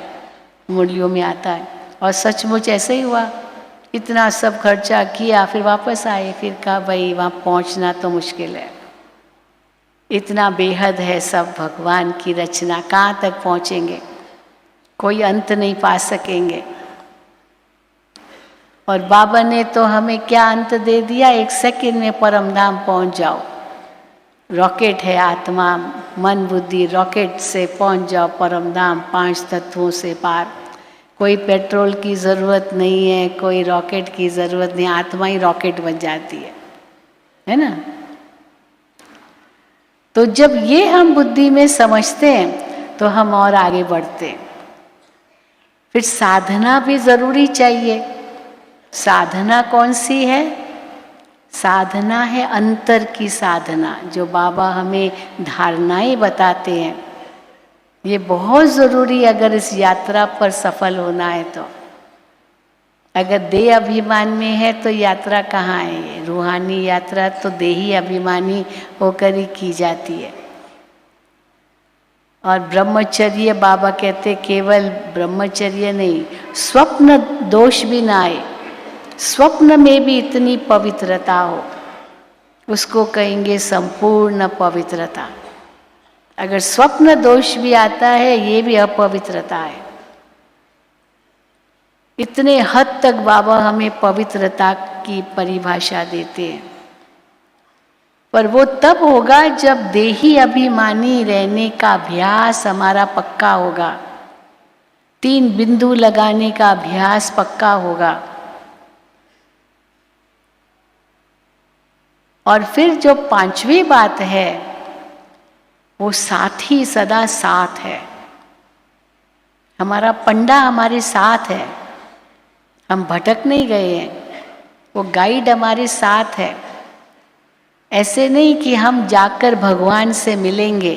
मुरलियों में आता है। और सचमुच ऐसे ही हुआ, इतना सब खर्चा किया, फिर वापस आए, फिर कहा भाई वहाँ पहुँचना तो मुश्किल है, इतना बेहद है सब भगवान की रचना, कहाँ तक पहुँचेंगे, कोई अंत नहीं पा सकेंगे। और बाबा ने तो हमें क्या अंत दे दिया, 1 सेकंड में परम धाम पहुँच जाओ। रॉकेट है आत्मा, मन बुद्धि, रॉकेट से पहुँच जाओ परम धाम, 5 तत्वों से पार। कोई पेट्रोल की ज़रूरत नहीं है, कोई रॉकेट की ज़रूरत नहीं, आत्मा ही रॉकेट बन जाती है ना। तो जब ये हम बुद्धि में समझते हैं तो हम और आगे बढ़ते हैं। फिर साधना भी ज़रूरी चाहिए। साधना कौन सी है? साधना है अंतर की साधना, जो बाबा हमें धारणाएं बताते हैं। ये बहुत ज़रूरी अगर इस यात्रा पर सफल होना है तो। अगर देह अभिमान में है तो यात्रा कहाँ है? ये रूहानी यात्रा तो देही अभिमानी होकर ही की जाती है। और ब्रह्मचर्य, बाबा कहते केवल ब्रह्मचर्य नहीं, स्वप्न दोष भी ना आए, स्वप्न में भी इतनी पवित्रता हो, उसको कहेंगे संपूर्ण पवित्रता। अगर स्वप्न दोष भी आता है ये भी अपवित्रता है। इतने हद तक बाबा हमें पवित्रता की परिभाषा देते हैं। पर वो तब होगा जब देही अभिमानी रहने का अभ्यास हमारा पक्का होगा, 3 बिंदु लगाने का अभ्यास पक्का होगा। और फिर जो 5वीं बात है वो साथी सदा साथ है। हमारा पंडा हमारे साथ है, हम भटक नहीं गए हैं, वो गाइड हमारे साथ है। ऐसे नहीं कि हम जाकर भगवान से मिलेंगे,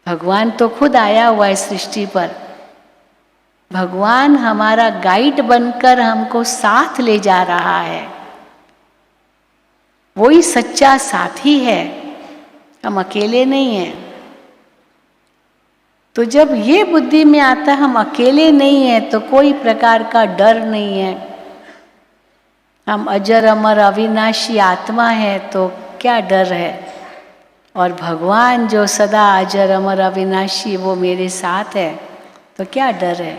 भगवान तो खुद आया हुआ है सृष्टि पर। भगवान हमारा गाइड बनकर हमको साथ ले जा रहा है, वही सच्चा साथी है, हम अकेले नहीं हैं। तो जब ये बुद्धि में आता है हम अकेले नहीं हैं तो कोई प्रकार का डर नहीं है। हम अजर अमर अविनाशी आत्मा है तो क्या डर है। और भगवान जो सदा अजर अमर अविनाशी वो मेरे साथ है तो क्या डर है।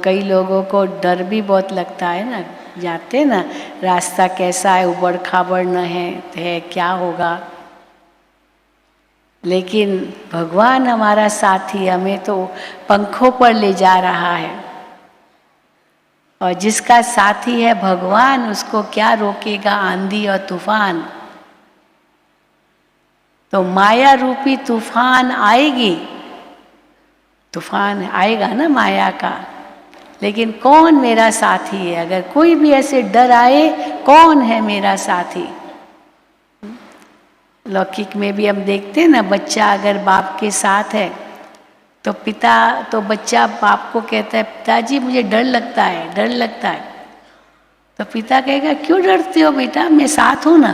कई लोगों को डर भी बहुत लगता है ना, जाते ना, रास्ता कैसा है, उबड़ खाबड़ न है क्या होगा। लेकिन भगवान हमारा साथी हमें तो पंखों पर ले जा रहा है। और जिसका साथी है भगवान, उसको क्या रोकेगा आंधी और तूफान। तो माया रूपी तूफान आएगी, तूफान आएगा ना माया का, लेकिन कौन मेरा साथी है। अगर कोई भी ऐसे डर आए, कौन है मेरा साथी। लौकिक में भी हम देखते हैं ना, बच्चा अगर बाप के साथ है तो बच्चा बाप को कहता है पिताजी मुझे डर लगता है, डर लगता है। तो पिता कहेगा क्यों डरते हो बेटा, मैं साथ हूं ना,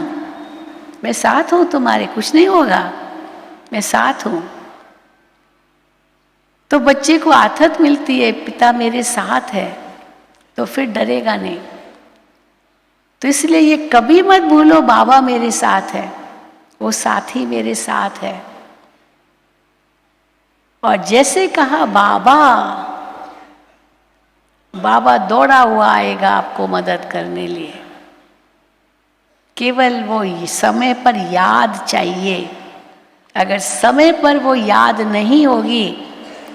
मैं साथ हूं तुम्हारे, कुछ नहीं होगा, मैं साथ हूं। तो बच्चे को आदत मिलती है पिता मेरे साथ है, तो फिर डरेगा नहीं। तो इसलिए ये कभी मत भूलो बाबा मेरे साथ है, वो साथी मेरे साथ है। और जैसे कहा बाबा दौड़ा हुआ आएगा आपको मदद करने लिए। केवल वो समय पर याद चाहिए। अगर समय पर वो याद नहीं होगी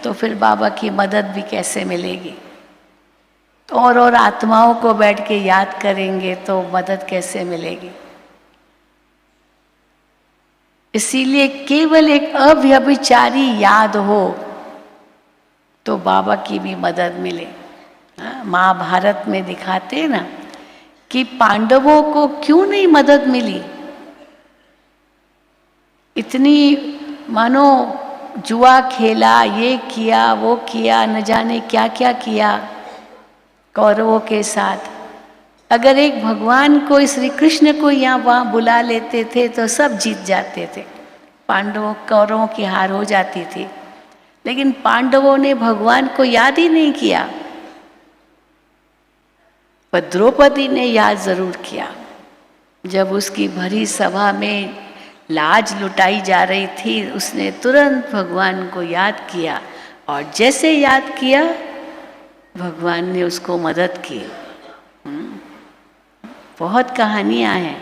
तो फिर बाबा की मदद भी कैसे मिलेगी। और आत्माओं को बैठ के याद करेंगे तो मदद कैसे मिलेगी। इसीलिए केवल एक अव्यभिचारी याद हो तो बाबा की भी मदद मिले। महाभारत में दिखाते हैं ना कि पांडवों को क्यों नहीं मदद मिली। इतनी मानो जुआ खेला, ये किया वो किया, न जाने क्या क्या किया कौरवों के साथ। अगर एक भगवान को, श्री कृष्ण को यहाँ वहाँ बुला लेते थे तो सब जीत जाते थे, पांडवों कौरवों की हार हो जाती थी। लेकिन पांडवों ने भगवान को याद ही नहीं किया, पर द्रौपदी ने याद जरूर किया। जब उसकी भरी सभा में लाज लुटाई जा रही थी, उसने तुरंत भगवान को याद किया, और जैसे याद किया भगवान ने उसको मदद की। बहुत कहानियां हैं।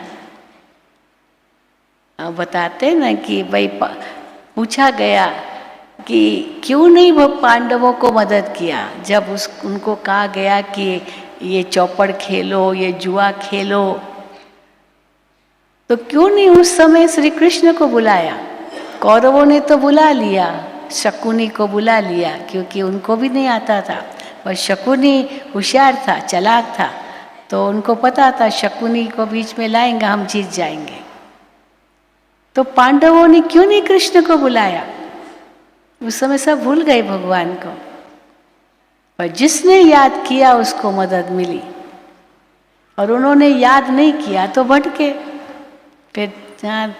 अब बताते हैं ना कि भाई पूछा गया कि क्यों नहीं वो पांडवों को मदद किया। जब उनको कहा गया कि ये चौपड़ खेलो, ये जुआ खेलो, तो क्यों नहीं उस समय श्री कृष्ण को बुलाया। कौरवों ने तो बुला लिया, शकुनी को बुला लिया, क्योंकि उनको भी नहीं आता था। पर शकुनी होशियार था, चालाक था, तो उनको पता था शकुनी को बीच में लाएंगे हम जीत जाएंगे। तो पांडवों ने क्यों नहीं कृष्ण को बुलाया। उस समय सब भूल गए भगवान को, पर जिसने याद किया उसको मदद मिली। और उन्होंने याद नहीं किया तो भटके। फिर जहाँ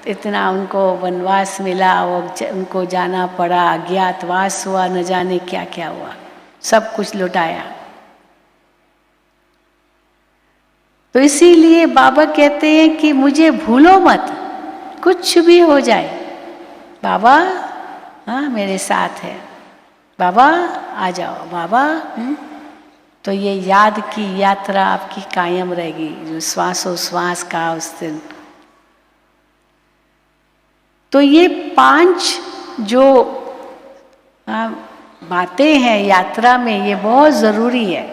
इतना उनको वनवास मिला, वो उनको जाना पड़ा, अज्ञातवास हुआ, न जाने क्या क्या हुआ, सब कुछ लुटाया। तो इसीलिए बाबा कहते हैं कि मुझे भूलो मत, कुछ भी हो जाए, बाबा हाँ मेरे साथ है, बाबा आ जाओ बाबा। तो ये याद की यात्रा आपकी कायम रहेगी, जो श्वासोश्वास का उस दिन। तो ये 5 जो बातें हैं यात्रा में, ये बहुत ज़रूरी है।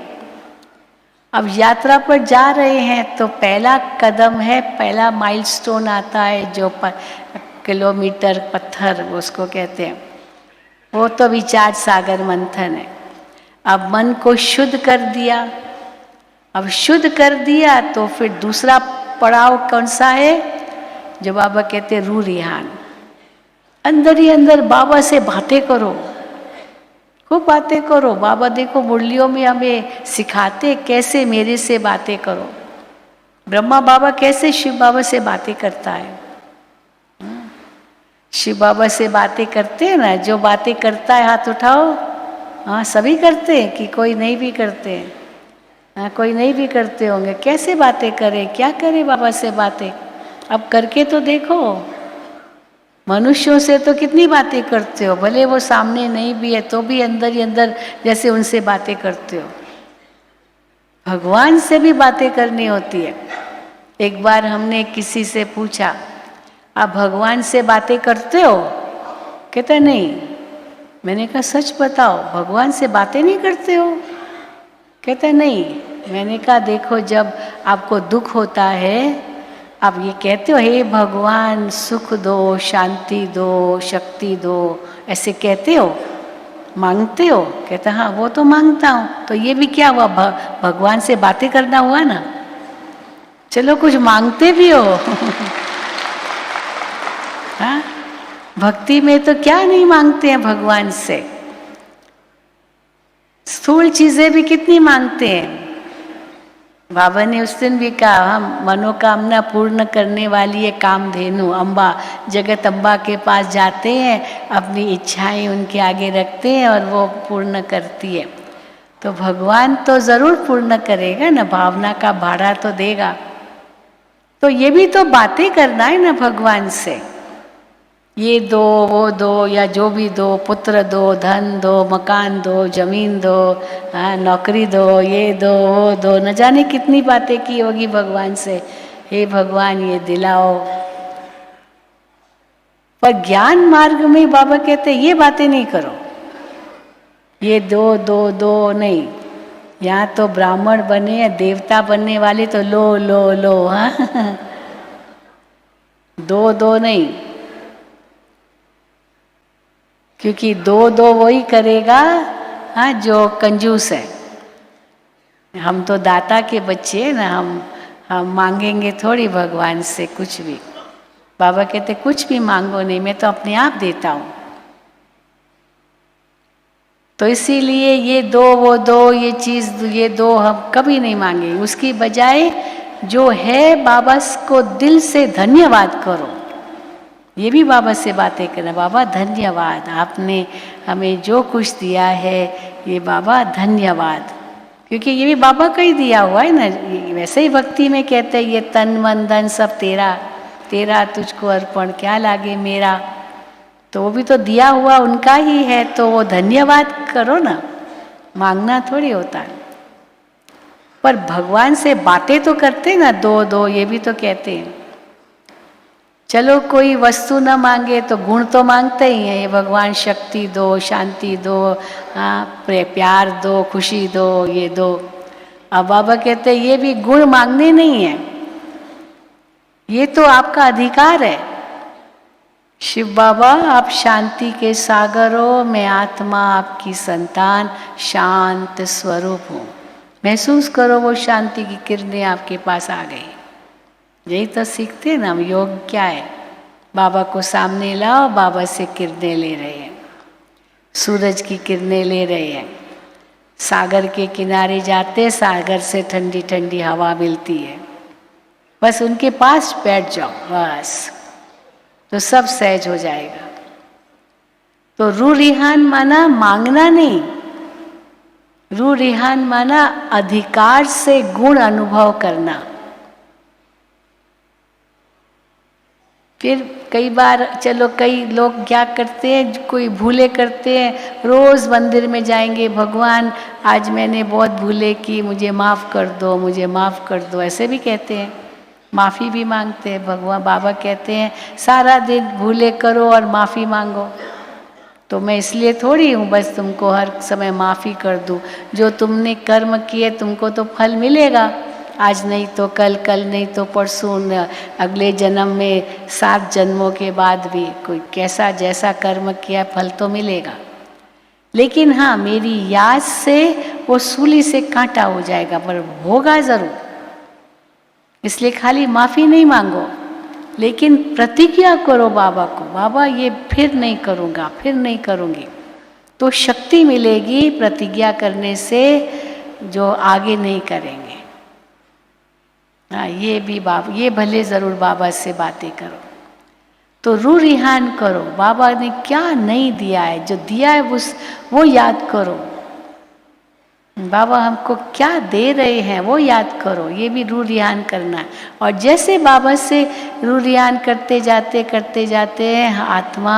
अब यात्रा पर जा रहे हैं तो पहला कदम है, पहला माइलस्टोन आता है जो किलोमीटर पत्थर उसको कहते हैं, वो तो विचार सागर मंथन है। अब मन को शुद्ध कर दिया, अब शुद्ध कर दिया तो फिर दूसरा पड़ाव कौन सा है, जो बाबा कहते हैं रूह रिहान। अंदर ही अंदर बाबा से बातें करो, खूब बातें करो। बाबा देखो मुरलियों में हमें सिखाते कैसे मेरे से बातें करो। ब्रह्मा बाबा कैसे शिव बाबा से बातें करता है। शिव बाबा से बातें करते हैं ना, जो बातें करता है हाथ उठाओ। हाँ सभी करते हैं कि कोई नहीं भी करते हैं। हाँ कोई नहीं भी करते होंगे। कैसे बातें करें, क्या करें बाबा से बातें, अब करके तो देखो। मनुष्यों से तो कितनी बातें करते हो, भले वो सामने नहीं भी है तो भी अंदर ही अंदर जैसे उनसे बातें करते हो। भगवान से भी बातें करनी होती है। एक बार हमने किसी से पूछा, आप भगवान से बातें करते हो? कहता नहीं। मैंने कहा सच बताओ, भगवान से बातें नहीं करते हो? कहता नहीं। मैंने कहा देखो, जब आपको दुख होता है आप ये कहते हो हे भगवान सुख दो, शांति दो, शक्ति दो, ऐसे कहते हो, मांगते हो? कहता हाँ वो तो मांगता हूँ। तो ये भी क्या हुआ, भगवान से बातें करना हुआ ना। चलो कुछ मांगते भी हो। हाँ भक्ति में तो क्या नहीं मांगते हैं भगवान से। स्थूल चीजें भी कितनी मांगते हैं। बाबा ने उस दिन भी कहा, हम मनोकामना पूर्ण करने वाली है कामधेनु अम्बा, जगत अम्बा के पास जाते हैं, अपनी इच्छाएं उनके आगे रखते हैं और वो पूर्ण करती है। तो भगवान तो जरूर पूर्ण करेगा ना, भावना का भाड़ा तो देगा। तो ये भी तो बातें करना है ना भगवान से। ये दो वो दो, या जो भी दो, पुत्र दो, धन दो, मकान दो, जमीन दो, नौकरी दो, ये दो वो दो, न जाने कितनी बातें की होगी भगवान से। हे भगवान ये दिलाओ। पर ज्ञान मार्ग में बाबा कहते ये बातें नहीं करो, ये दो दो दो नहीं। यहाँ तो ब्राह्मण बने या देवता बनने वाले तो लो लो लो। हाँ दो दो नहीं, क्योंकि दो दो वही करेगा, हाँ, जो कंजूस है। हम तो दाता के बच्चे हैं ना, हम मांगेंगे थोड़ी भगवान से कुछ भी। बाबा कहते कुछ भी मांगो नहीं, मैं तो अपने आप देता हूँ। तो इसीलिए ये दो वो दो, ये चीज़ ये दो हम कभी नहीं मांगे। उसकी बजाय जो है बाबा को दिल से धन्यवाद करो। ये भी बाबा से बातें करना, बाबा धन्यवाद, आपने हमें जो कुछ दिया है ये बाबा धन्यवाद। क्योंकि ये भी बाबा का ही दिया हुआ है ना। वैसे ही भक्ति में कहते हैं ये तन मन धन सब तेरा, तेरा तुझको अर्पण क्या लागे मेरा। तो वो भी तो दिया हुआ उनका ही है, तो वो धन्यवाद करो ना, मांगना थोड़ी होता है। पर भगवान से बातें तो करते ना, दो दो, ये भी तो कहते हैं। चलो कोई वस्तु न मांगे तो गुण तो मांगते ही हैं, ये भगवान शक्ति दो, शांति दो, हाँ, प्यार दो, खुशी दो, ये दो। अब बाबा कहते हैं ये भी गुण मांगने नहीं है, ये तो आपका अधिकार है। शिव बाबा आप शांति के सागर हो, मैं आत्मा आपकी संतान शांत स्वरूप हूँ। महसूस करो वो शांति की किरणें आपके पास आ गई। यही तो सीखते हैं ना हम। योग क्या है? बाबा को सामने लाओ, बाबा से किरणें ले रहे हैं, सूरज की किरणें ले रहे हैं। सागर के किनारे जाते, सागर से ठंडी ठंडी हवा मिलती है, बस उनके पास बैठ जाओ, बस तो सब सहज हो जाएगा। तो रू रिहान माना मांगना नहीं, रू रिहान माना अधिकार से गुण अनुभव करना। फिर कई बार चलो कई लोग क्या करते हैं, कोई भूले करते हैं, रोज मंदिर में जाएंगे, भगवान आज मैंने बहुत भूले की, मुझे माफ़ कर दो, मुझे माफ़ कर दो, ऐसे भी कहते हैं, माफ़ी भी मांगते हैं। भगवान बाबा कहते हैं सारा दिन भूले करो और माफ़ी मांगो। तो मैं इसलिए थोड़ी हूँ बस तुमको हर समय माफ़ी कर दूँ। जो तुमने कर्म किए तुमको तो फल मिलेगा, आज नहीं तो कल, कल नहीं तो परसों, अगले जन्म में 7 जन्मों के बाद भी कोई कैसा जैसा कर्म किया फल तो मिलेगा। लेकिन हाँ, मेरी याद से वो सूली से कांटा हो जाएगा, पर होगा ज़रूर। इसलिए खाली माफ़ी नहीं मांगो, लेकिन प्रतिज्ञा करो बाबा को, बाबा ये फिर नहीं करूँगा, फिर नहीं करूँगी। तो शक्ति मिलेगी प्रतिज्ञा करने से, जो आगे नहीं करेंगे। हाँ, ये भी बाबा, ये भले ज़रूर बाबा से बातें करो। तो रू रिहान करो, बाबा ने क्या नहीं दिया है, जो दिया है वो याद करो। बाबा हमको क्या दे रहे हैं वो याद करो, ये भी रू रिहान करना है। और जैसे बाबा से रू रिहान करते जाते आत्मा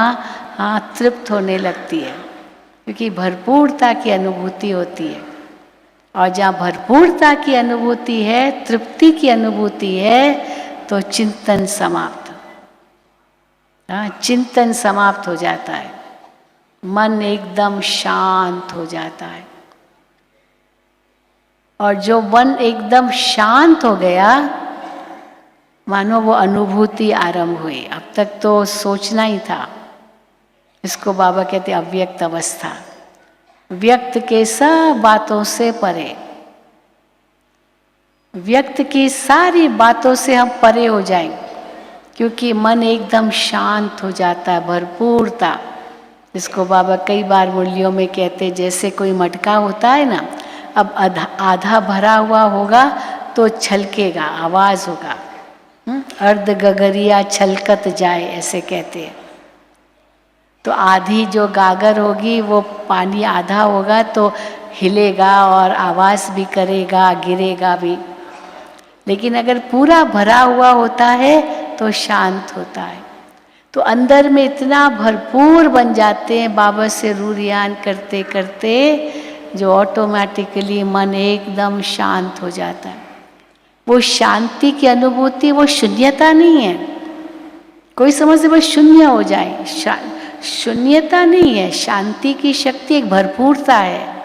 हाँ तृप्त होने लगती है, क्योंकि भरपूरता की अनुभूति होती है। और जहाँ भरपूरता की अनुभूति है, तृप्ति की अनुभूति है, तो चिंतन समाप्त, हाँ, चिंतन समाप्त हो जाता है, मन एकदम शांत हो जाता है। और जो मन एकदम शांत हो गया, मानो वो अनुभूति आरंभ हुई। अब तक तो सोचना ही था, इसको बाबा कहते अव्यक्त अवस्था। व्यक्त के सब बातों से परे, व्यक्त की सारी बातों से हम परे हो जाएंगे, क्योंकि मन एकदम शांत हो जाता है, भरपूरता। इसको बाबा कई बार मुरलियों में कहते, जैसे कोई मटका होता है ना, अब आधा भरा हुआ होगा तो छलकेगा, आवाज होगा, अर्ध गगरिया छलकत जाए, ऐसे कहते हैं। तो आधी जो गागर होगी वो पानी आधा होगा तो हिलेगा और आवाज भी करेगा, गिरेगा भी। लेकिन अगर पूरा भरा हुआ होता है तो शांत होता है। तो अंदर में इतना भरपूर बन जाते हैं बाबा से रू रिहान करते करते, जो ऑटोमेटिकली मन एकदम शांत हो जाता है। वो शांति की अनुभूति, वो शून्यता नहीं है। कोई समझे वो शून्य हो जाए, शून्यता नहीं है। शांति की शक्ति एक भरपूरता है।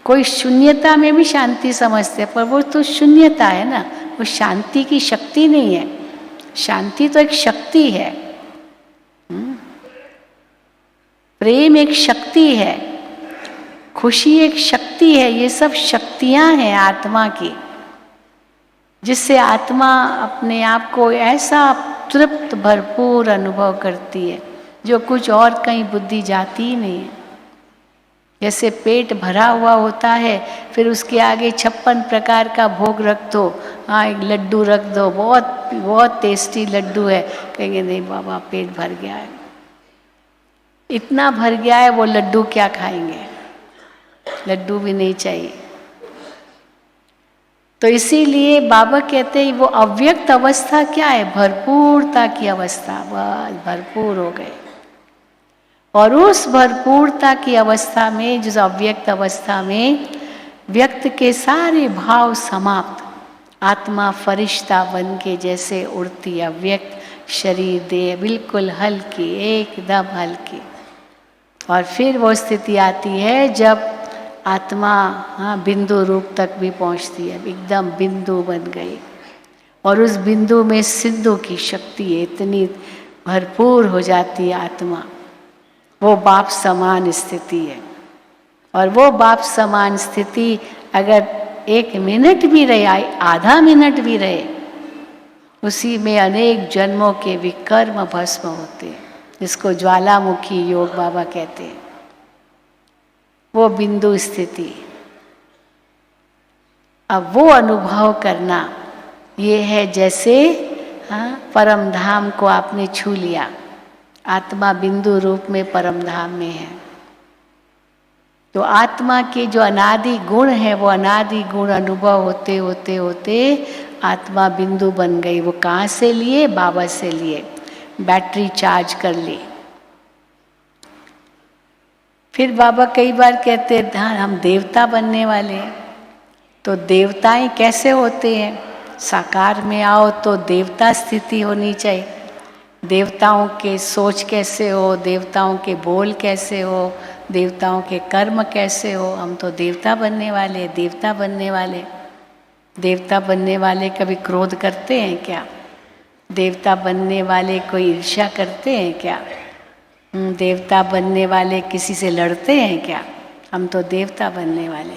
कोई शून्यता में भी शांति समझते हैं, पर वो तो शून्यता है ना, वो शांति की शक्ति नहीं है। शांति तो एक शक्ति है। प्रेम एक शक्ति है, खुशी एक शक्ति है, ये सब शक्तियां हैं आत्मा की, जिससे आत्मा अपने आप को ऐसा तृप्त भरपूर अनुभव करती है जो कुछ और कहीं बुद्धि जाती ही नहीं है। जैसे पेट भरा हुआ होता है, फिर उसके आगे 56 प्रकार का भोग रख दो, हाँ एक लड्डू रख दो, बहुत बहुत टेस्टी लड्डू है, कहेंगे नहीं बाबा पेट भर गया है, इतना भर गया है वो लड्डू क्या खाएंगे, लड्डू भी नहीं चाहिए। तो इसीलिए बाबा कहते हैं वो अव्यक्त अवस्था क्या है, भरपूरता की अवस्था, बस भरपूर हो गए। और उस भरपूरता की अवस्था में, जिस अव्यक्त अवस्था में व्यक्त के सारे भाव समाप्त, आत्मा फरिश्ता बन के जैसे उड़ती, अव्यक्त शरीर दे बिल्कुल हल्की, एकदम हल्की। और फिर वो स्थिति आती है जब आत्मा हाँ बिंदु रूप तक भी पहुंचती है, एकदम बिंदु बन गई। और उस बिंदु में सिंधु की शक्ति है, इतनी भरपूर हो जाती है आत्मा, वो बाप समान स्थिति है। और वो बाप समान स्थिति अगर 1 मिनट भी रहे, आधा मिनट भी रहे, उसी में अनेक जन्मों के विकर्म भस्म होते हैं, जिसको ज्वालामुखी योग बाबा कहते हैं, वो बिंदु स्थिति। अब वो अनुभव करना ये है जैसे हाँ परम धाम को आपने छू लिया, आत्मा बिंदु रूप में परम धाम में है। तो आत्मा के जो अनादि गुण है, वो अनादि गुण अनुभव होते होते होते आत्मा बिंदु बन गई। वो कहाँ से लिए? बाबा से लिए, बैटरी चार्ज कर ली। फिर बाबा कई बार कहते हैं हाँ हम देवता बनने वाले हैं। तो देवताएं कैसे होते हैं? साकार में आओ तो देवता स्थिति होनी चाहिए। देवताओं के सोच कैसे हो, देवताओं के बोल कैसे हो, देवताओं के कर्म कैसे हो। हम तो देवता बनने वाले, देवता बनने वाले। देवता बनने वाले कभी क्रोध करते हैं क्या? देवता बनने वाले कोई ईर्ष्या करते हैं क्या? देवता बनने वाले किसी से लड़ते हैं क्या? हम तो देवता बनने वाले।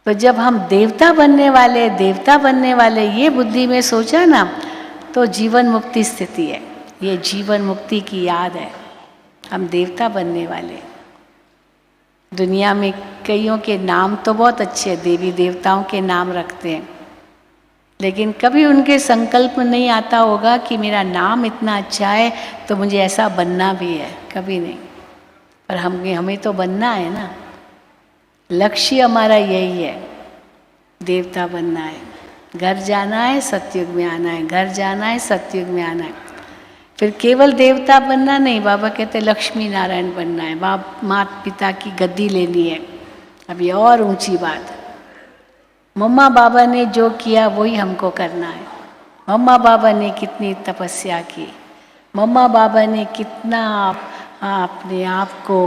तो जब हम देवता बनने वाले ये बुद्धि में सोचा ना, तो जीवन मुक्ति स्थिति है। ये जीवन मुक्ति की याद है, हम देवता बनने वाले। दुनिया में कईयों के नाम तो बहुत अच्छे, देवी देवताओं के नाम रखते हैं, लेकिन कभी उनके संकल्प में नहीं आता होगा कि मेरा नाम इतना अच्छा है तो मुझे ऐसा बनना भी है, कभी नहीं। पर हमें तो बनना है ना, लक्ष्य हमारा यही है, देवता बनना है। घर जाना है, सतयुग में आना है, घर जाना है, सतयुग में आना है। फिर केवल देवता बनना नहीं, बाबा कहते लक्ष्मी नारायण बनना है, माता पिता की गद्दी लेनी है। अब ये और ऊंची बात, मम्मा बाबा ने जो किया वही हमको करना है। मम्मा बाबा ने कितनी तपस्या की, मम्मा बाबा ने कितना अपने आप को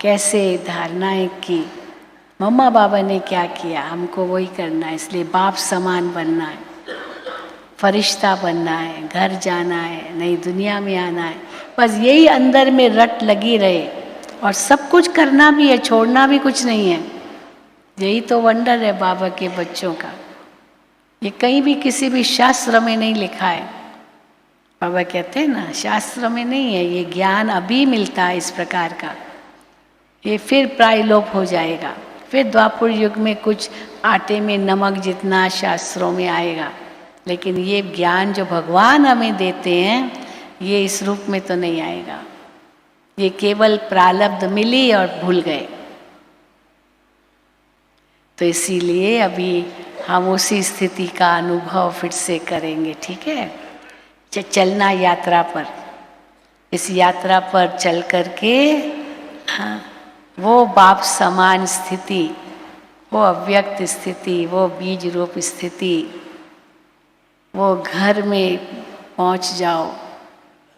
कैसे धारणाएं की, मम्मा बाबा ने क्या किया, हमको वही करना है। इसलिए बाप समान बनना है, फरिश्ता बनना है, घर जाना है, नई दुनिया में आना है। बस यही अंदर में रट लगी रहे, और सब कुछ करना भी है, छोड़ना भी कुछ नहीं है। यही तो वंडर है बाबा के बच्चों का। ये कहीं भी किसी भी शास्त्र में नहीं लिखा है। बाबा कहते हैं ना, शास्त्र में नहीं है, ये ज्ञान अभी मिलता है इस प्रकार का। ये फिर प्रायलोप हो जाएगा, फिर द्वापर युग में कुछ आटे में नमक जितना शास्त्रों में आएगा। लेकिन ये ज्ञान जो भगवान हमें देते हैं, ये इस रूप में तो नहीं आएगा। ये केवल प्रारब्ध मिली और भूल गए। तो इसीलिए अभी हम उसी स्थिति का अनुभव फिर से करेंगे, ठीक है? चलना यात्रा पर, इस यात्रा पर चल करके हाँ, वो बाप समान स्थिति, वो अव्यक्त स्थिति, वो बीज रूप स्थिति, वो घर में पहुंच जाओ।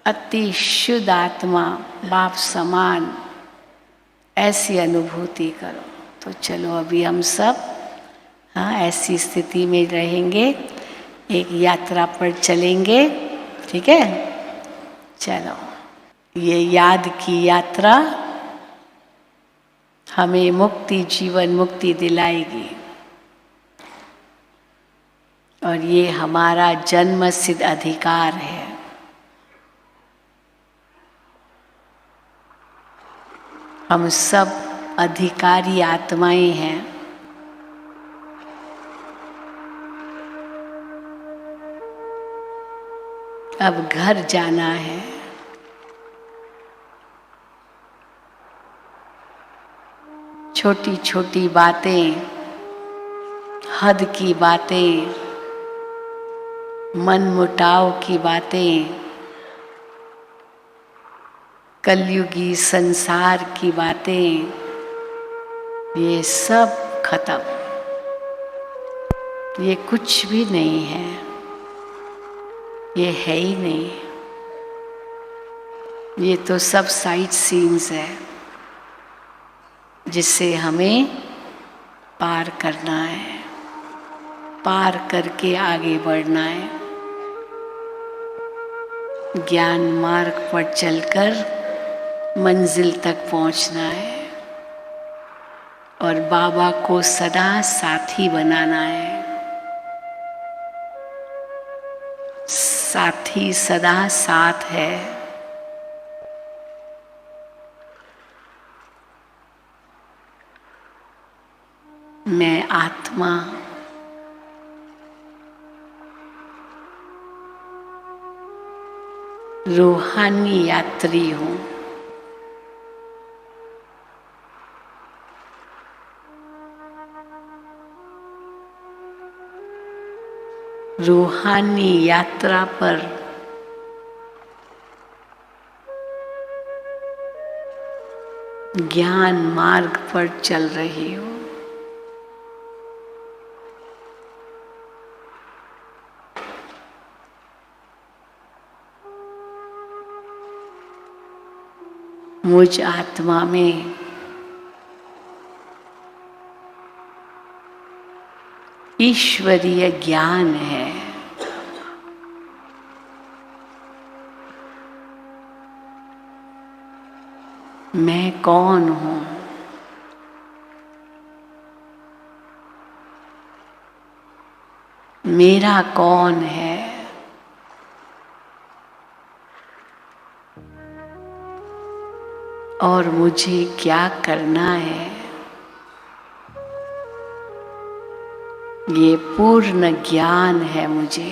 अति शुद्ध आत्मा, बाप समान, ऐसी अनुभूति करो। तो चलो अभी हम सब हाँ ऐसी स्थिति में रहेंगे, एक यात्रा पर चलेंगे, ठीक है? चलो। ये याद की यात्रा हमें मुक्ति, जीवन मुक्ति दिलाएगी। और ये हमारा जन्मसिद्ध अधिकार है। हम सब अधिकारी आत्माएं हैं। अब घर जाना है। छोटी छोटी बातें, हद की बातें, मनमुटाव की बातें, कलयुगी संसार की बातें, ये सब खत्म। ये कुछ भी नहीं है, ये है ही नहीं। ये तो सब साइट सीन्स है जिससे हमें पार करना है, पार करके आगे बढ़ना है। ज्ञान मार्ग पर चलकर मंजिल तक पहुंचना है और बाबा को सदा साथी बनाना है। साथी सदा साथ है। मैं आत्मा रूहानी यात्री हूँ। रूहानी यात्रा पर ज्ञान मार्ग पर चल रही हूँ। मुझ आत्मा में ईश्वरीय ज्ञान है। मैं कौन हूँ? मेरा कौन है? और मुझे क्या करना है? ये पूर्ण ज्ञान है मुझे।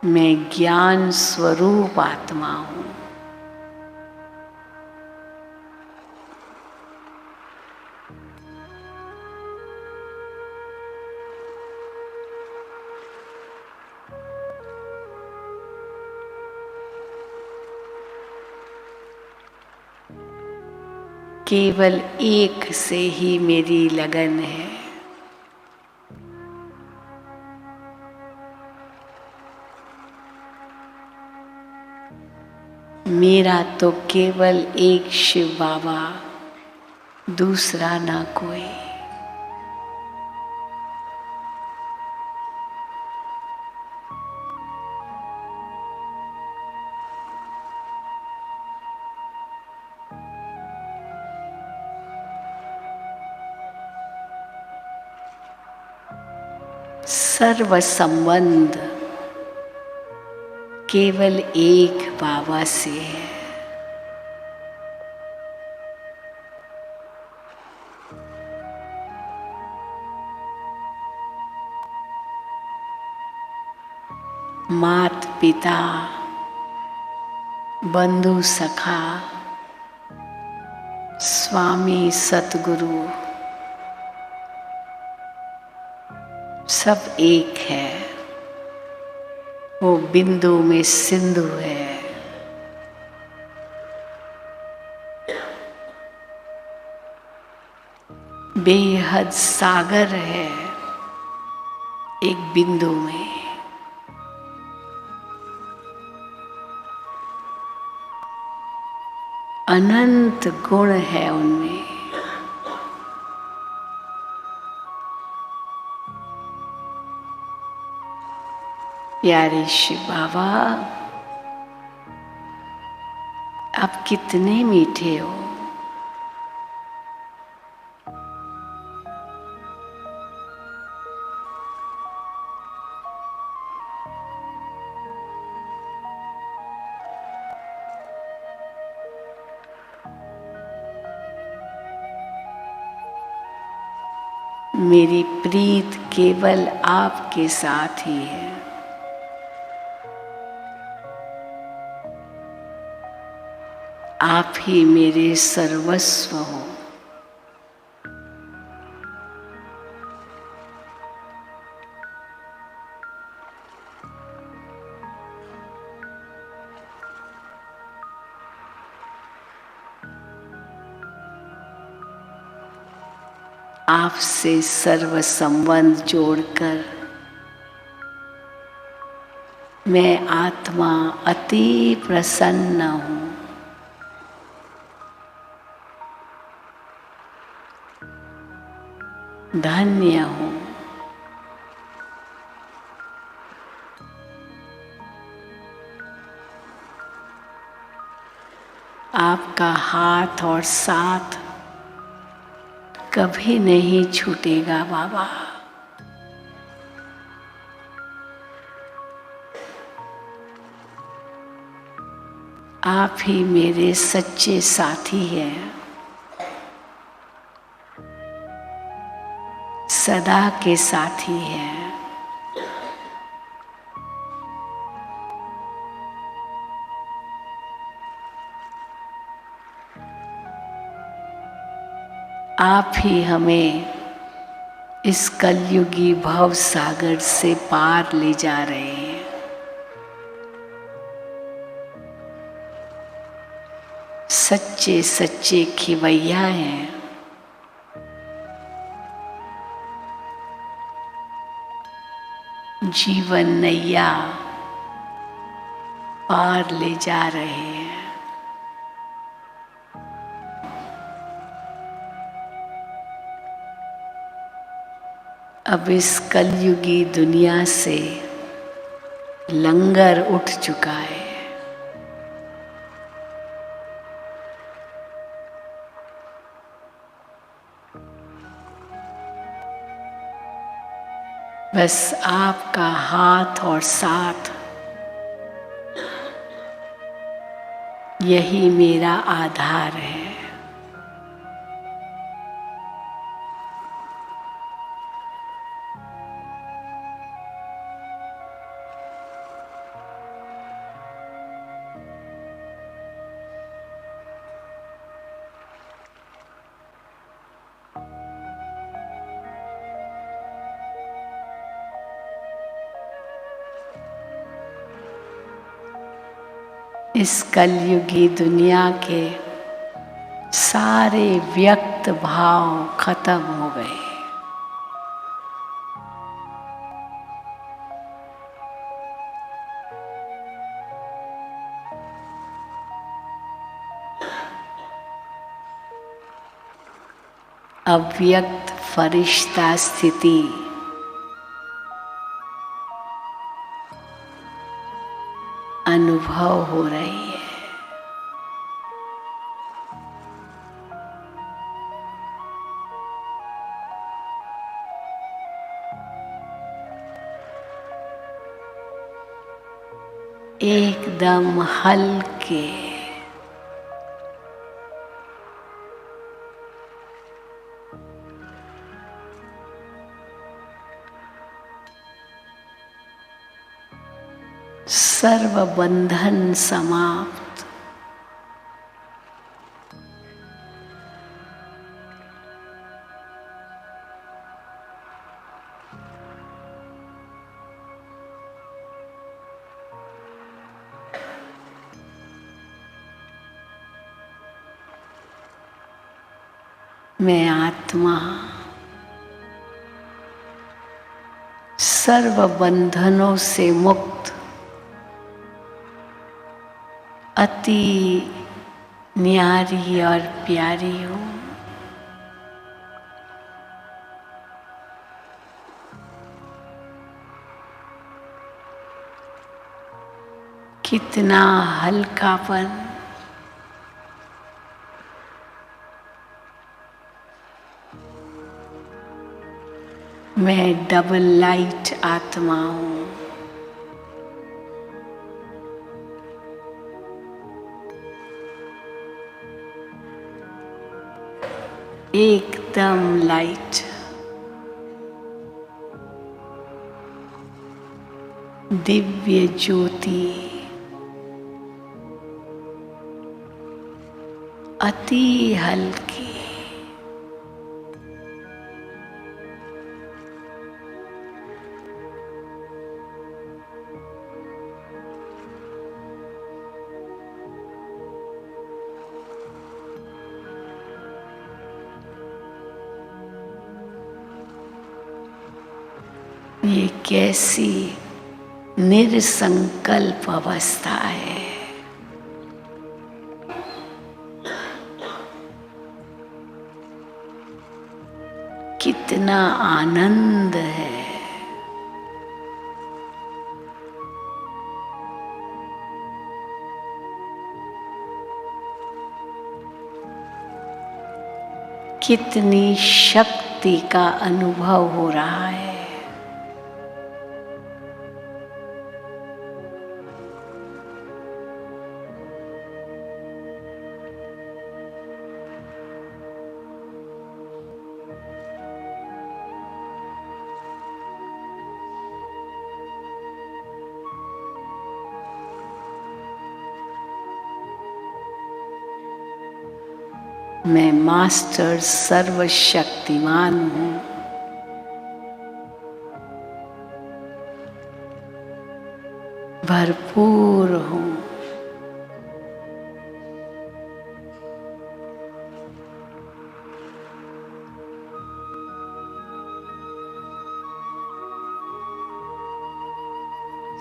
मैं ज्ञान स्वरूप आत्मा हूँ। केवल एक से ही मेरी लगन है। मेरा तो केवल एक शिव बाबा, दूसरा ना कोई। सर्व संबंध केवल एक बाबा से है। मात पिता, बंधु सखा, स्वामी सतगुरु सब एक है। वो बिंदु में सिंधु है। बेहद सागर है एक बिंदु में। अनंत गुण है उनमें। प्यारे शिव बाबा, आप कितने मीठे हो। मेरी प्रीत केवल आपके साथ ही है। आप ही मेरे सर्वस्व हो। आपसे सर्व संबंध जोड़कर मैं आत्मा अति प्रसन्न हूँ। धन्य हूँ। आपका हाथ और साथ कभी नहीं छूटेगा बाबा। आप ही मेरे सच्चे साथी हैं, सदा के साथी हैं। आप ही हमें इस कलयुगी भव सागर से पार ले जा रहे हैं। सच्चे सच्चे खिवैया हैं। जीवन नैया पार ले जा रहे हैं। अब इस कलयुगी दुनिया से लंगर उठ चुका है। बस आपका हाथ और साथ, यही मेरा आधार है। इस कलयुगी दुनिया के सारे व्यक्त भाव खत्म हो गए। अव्यक्त फरिश्ता स्थिति अनुभव हो रही है। एकदम हल्के, सर्व बंधन समाप्त। मैं आत्मा सर्व बंधनों से मुक्त, अति न्यारी और प्यारी हूँ। कितना हल्कापन। मैं डबल लाइट आत्मा हूँ। एकदम लाइट, दिव्य ज्योति, अति हल्की। ये कैसी निरसंकल्प अवस्था है। कितना आनंद है। कितनी शक्ति का अनुभव हो रहा है। मैं मास्टर सर्वशक्तिमान हूँ। भरपूर हूँ।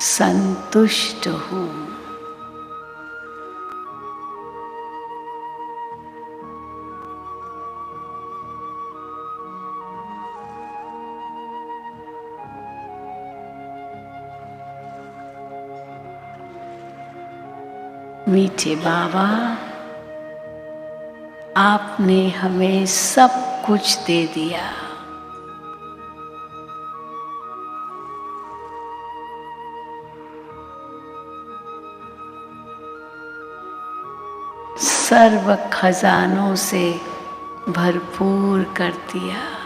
संतुष्ट हूँ। मीठे बाबा, आपने हमें सब कुछ दे दिया। सर्व खजानों से भरपूर कर दिया।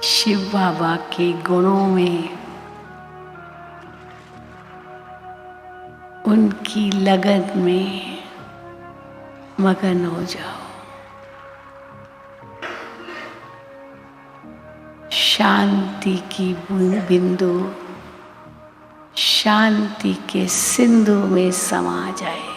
शिव बाबा के गुणों में, उनकी लगन में मगन हो जाओ। शांति की बिंदु शांति के सिंधु में समा जाए।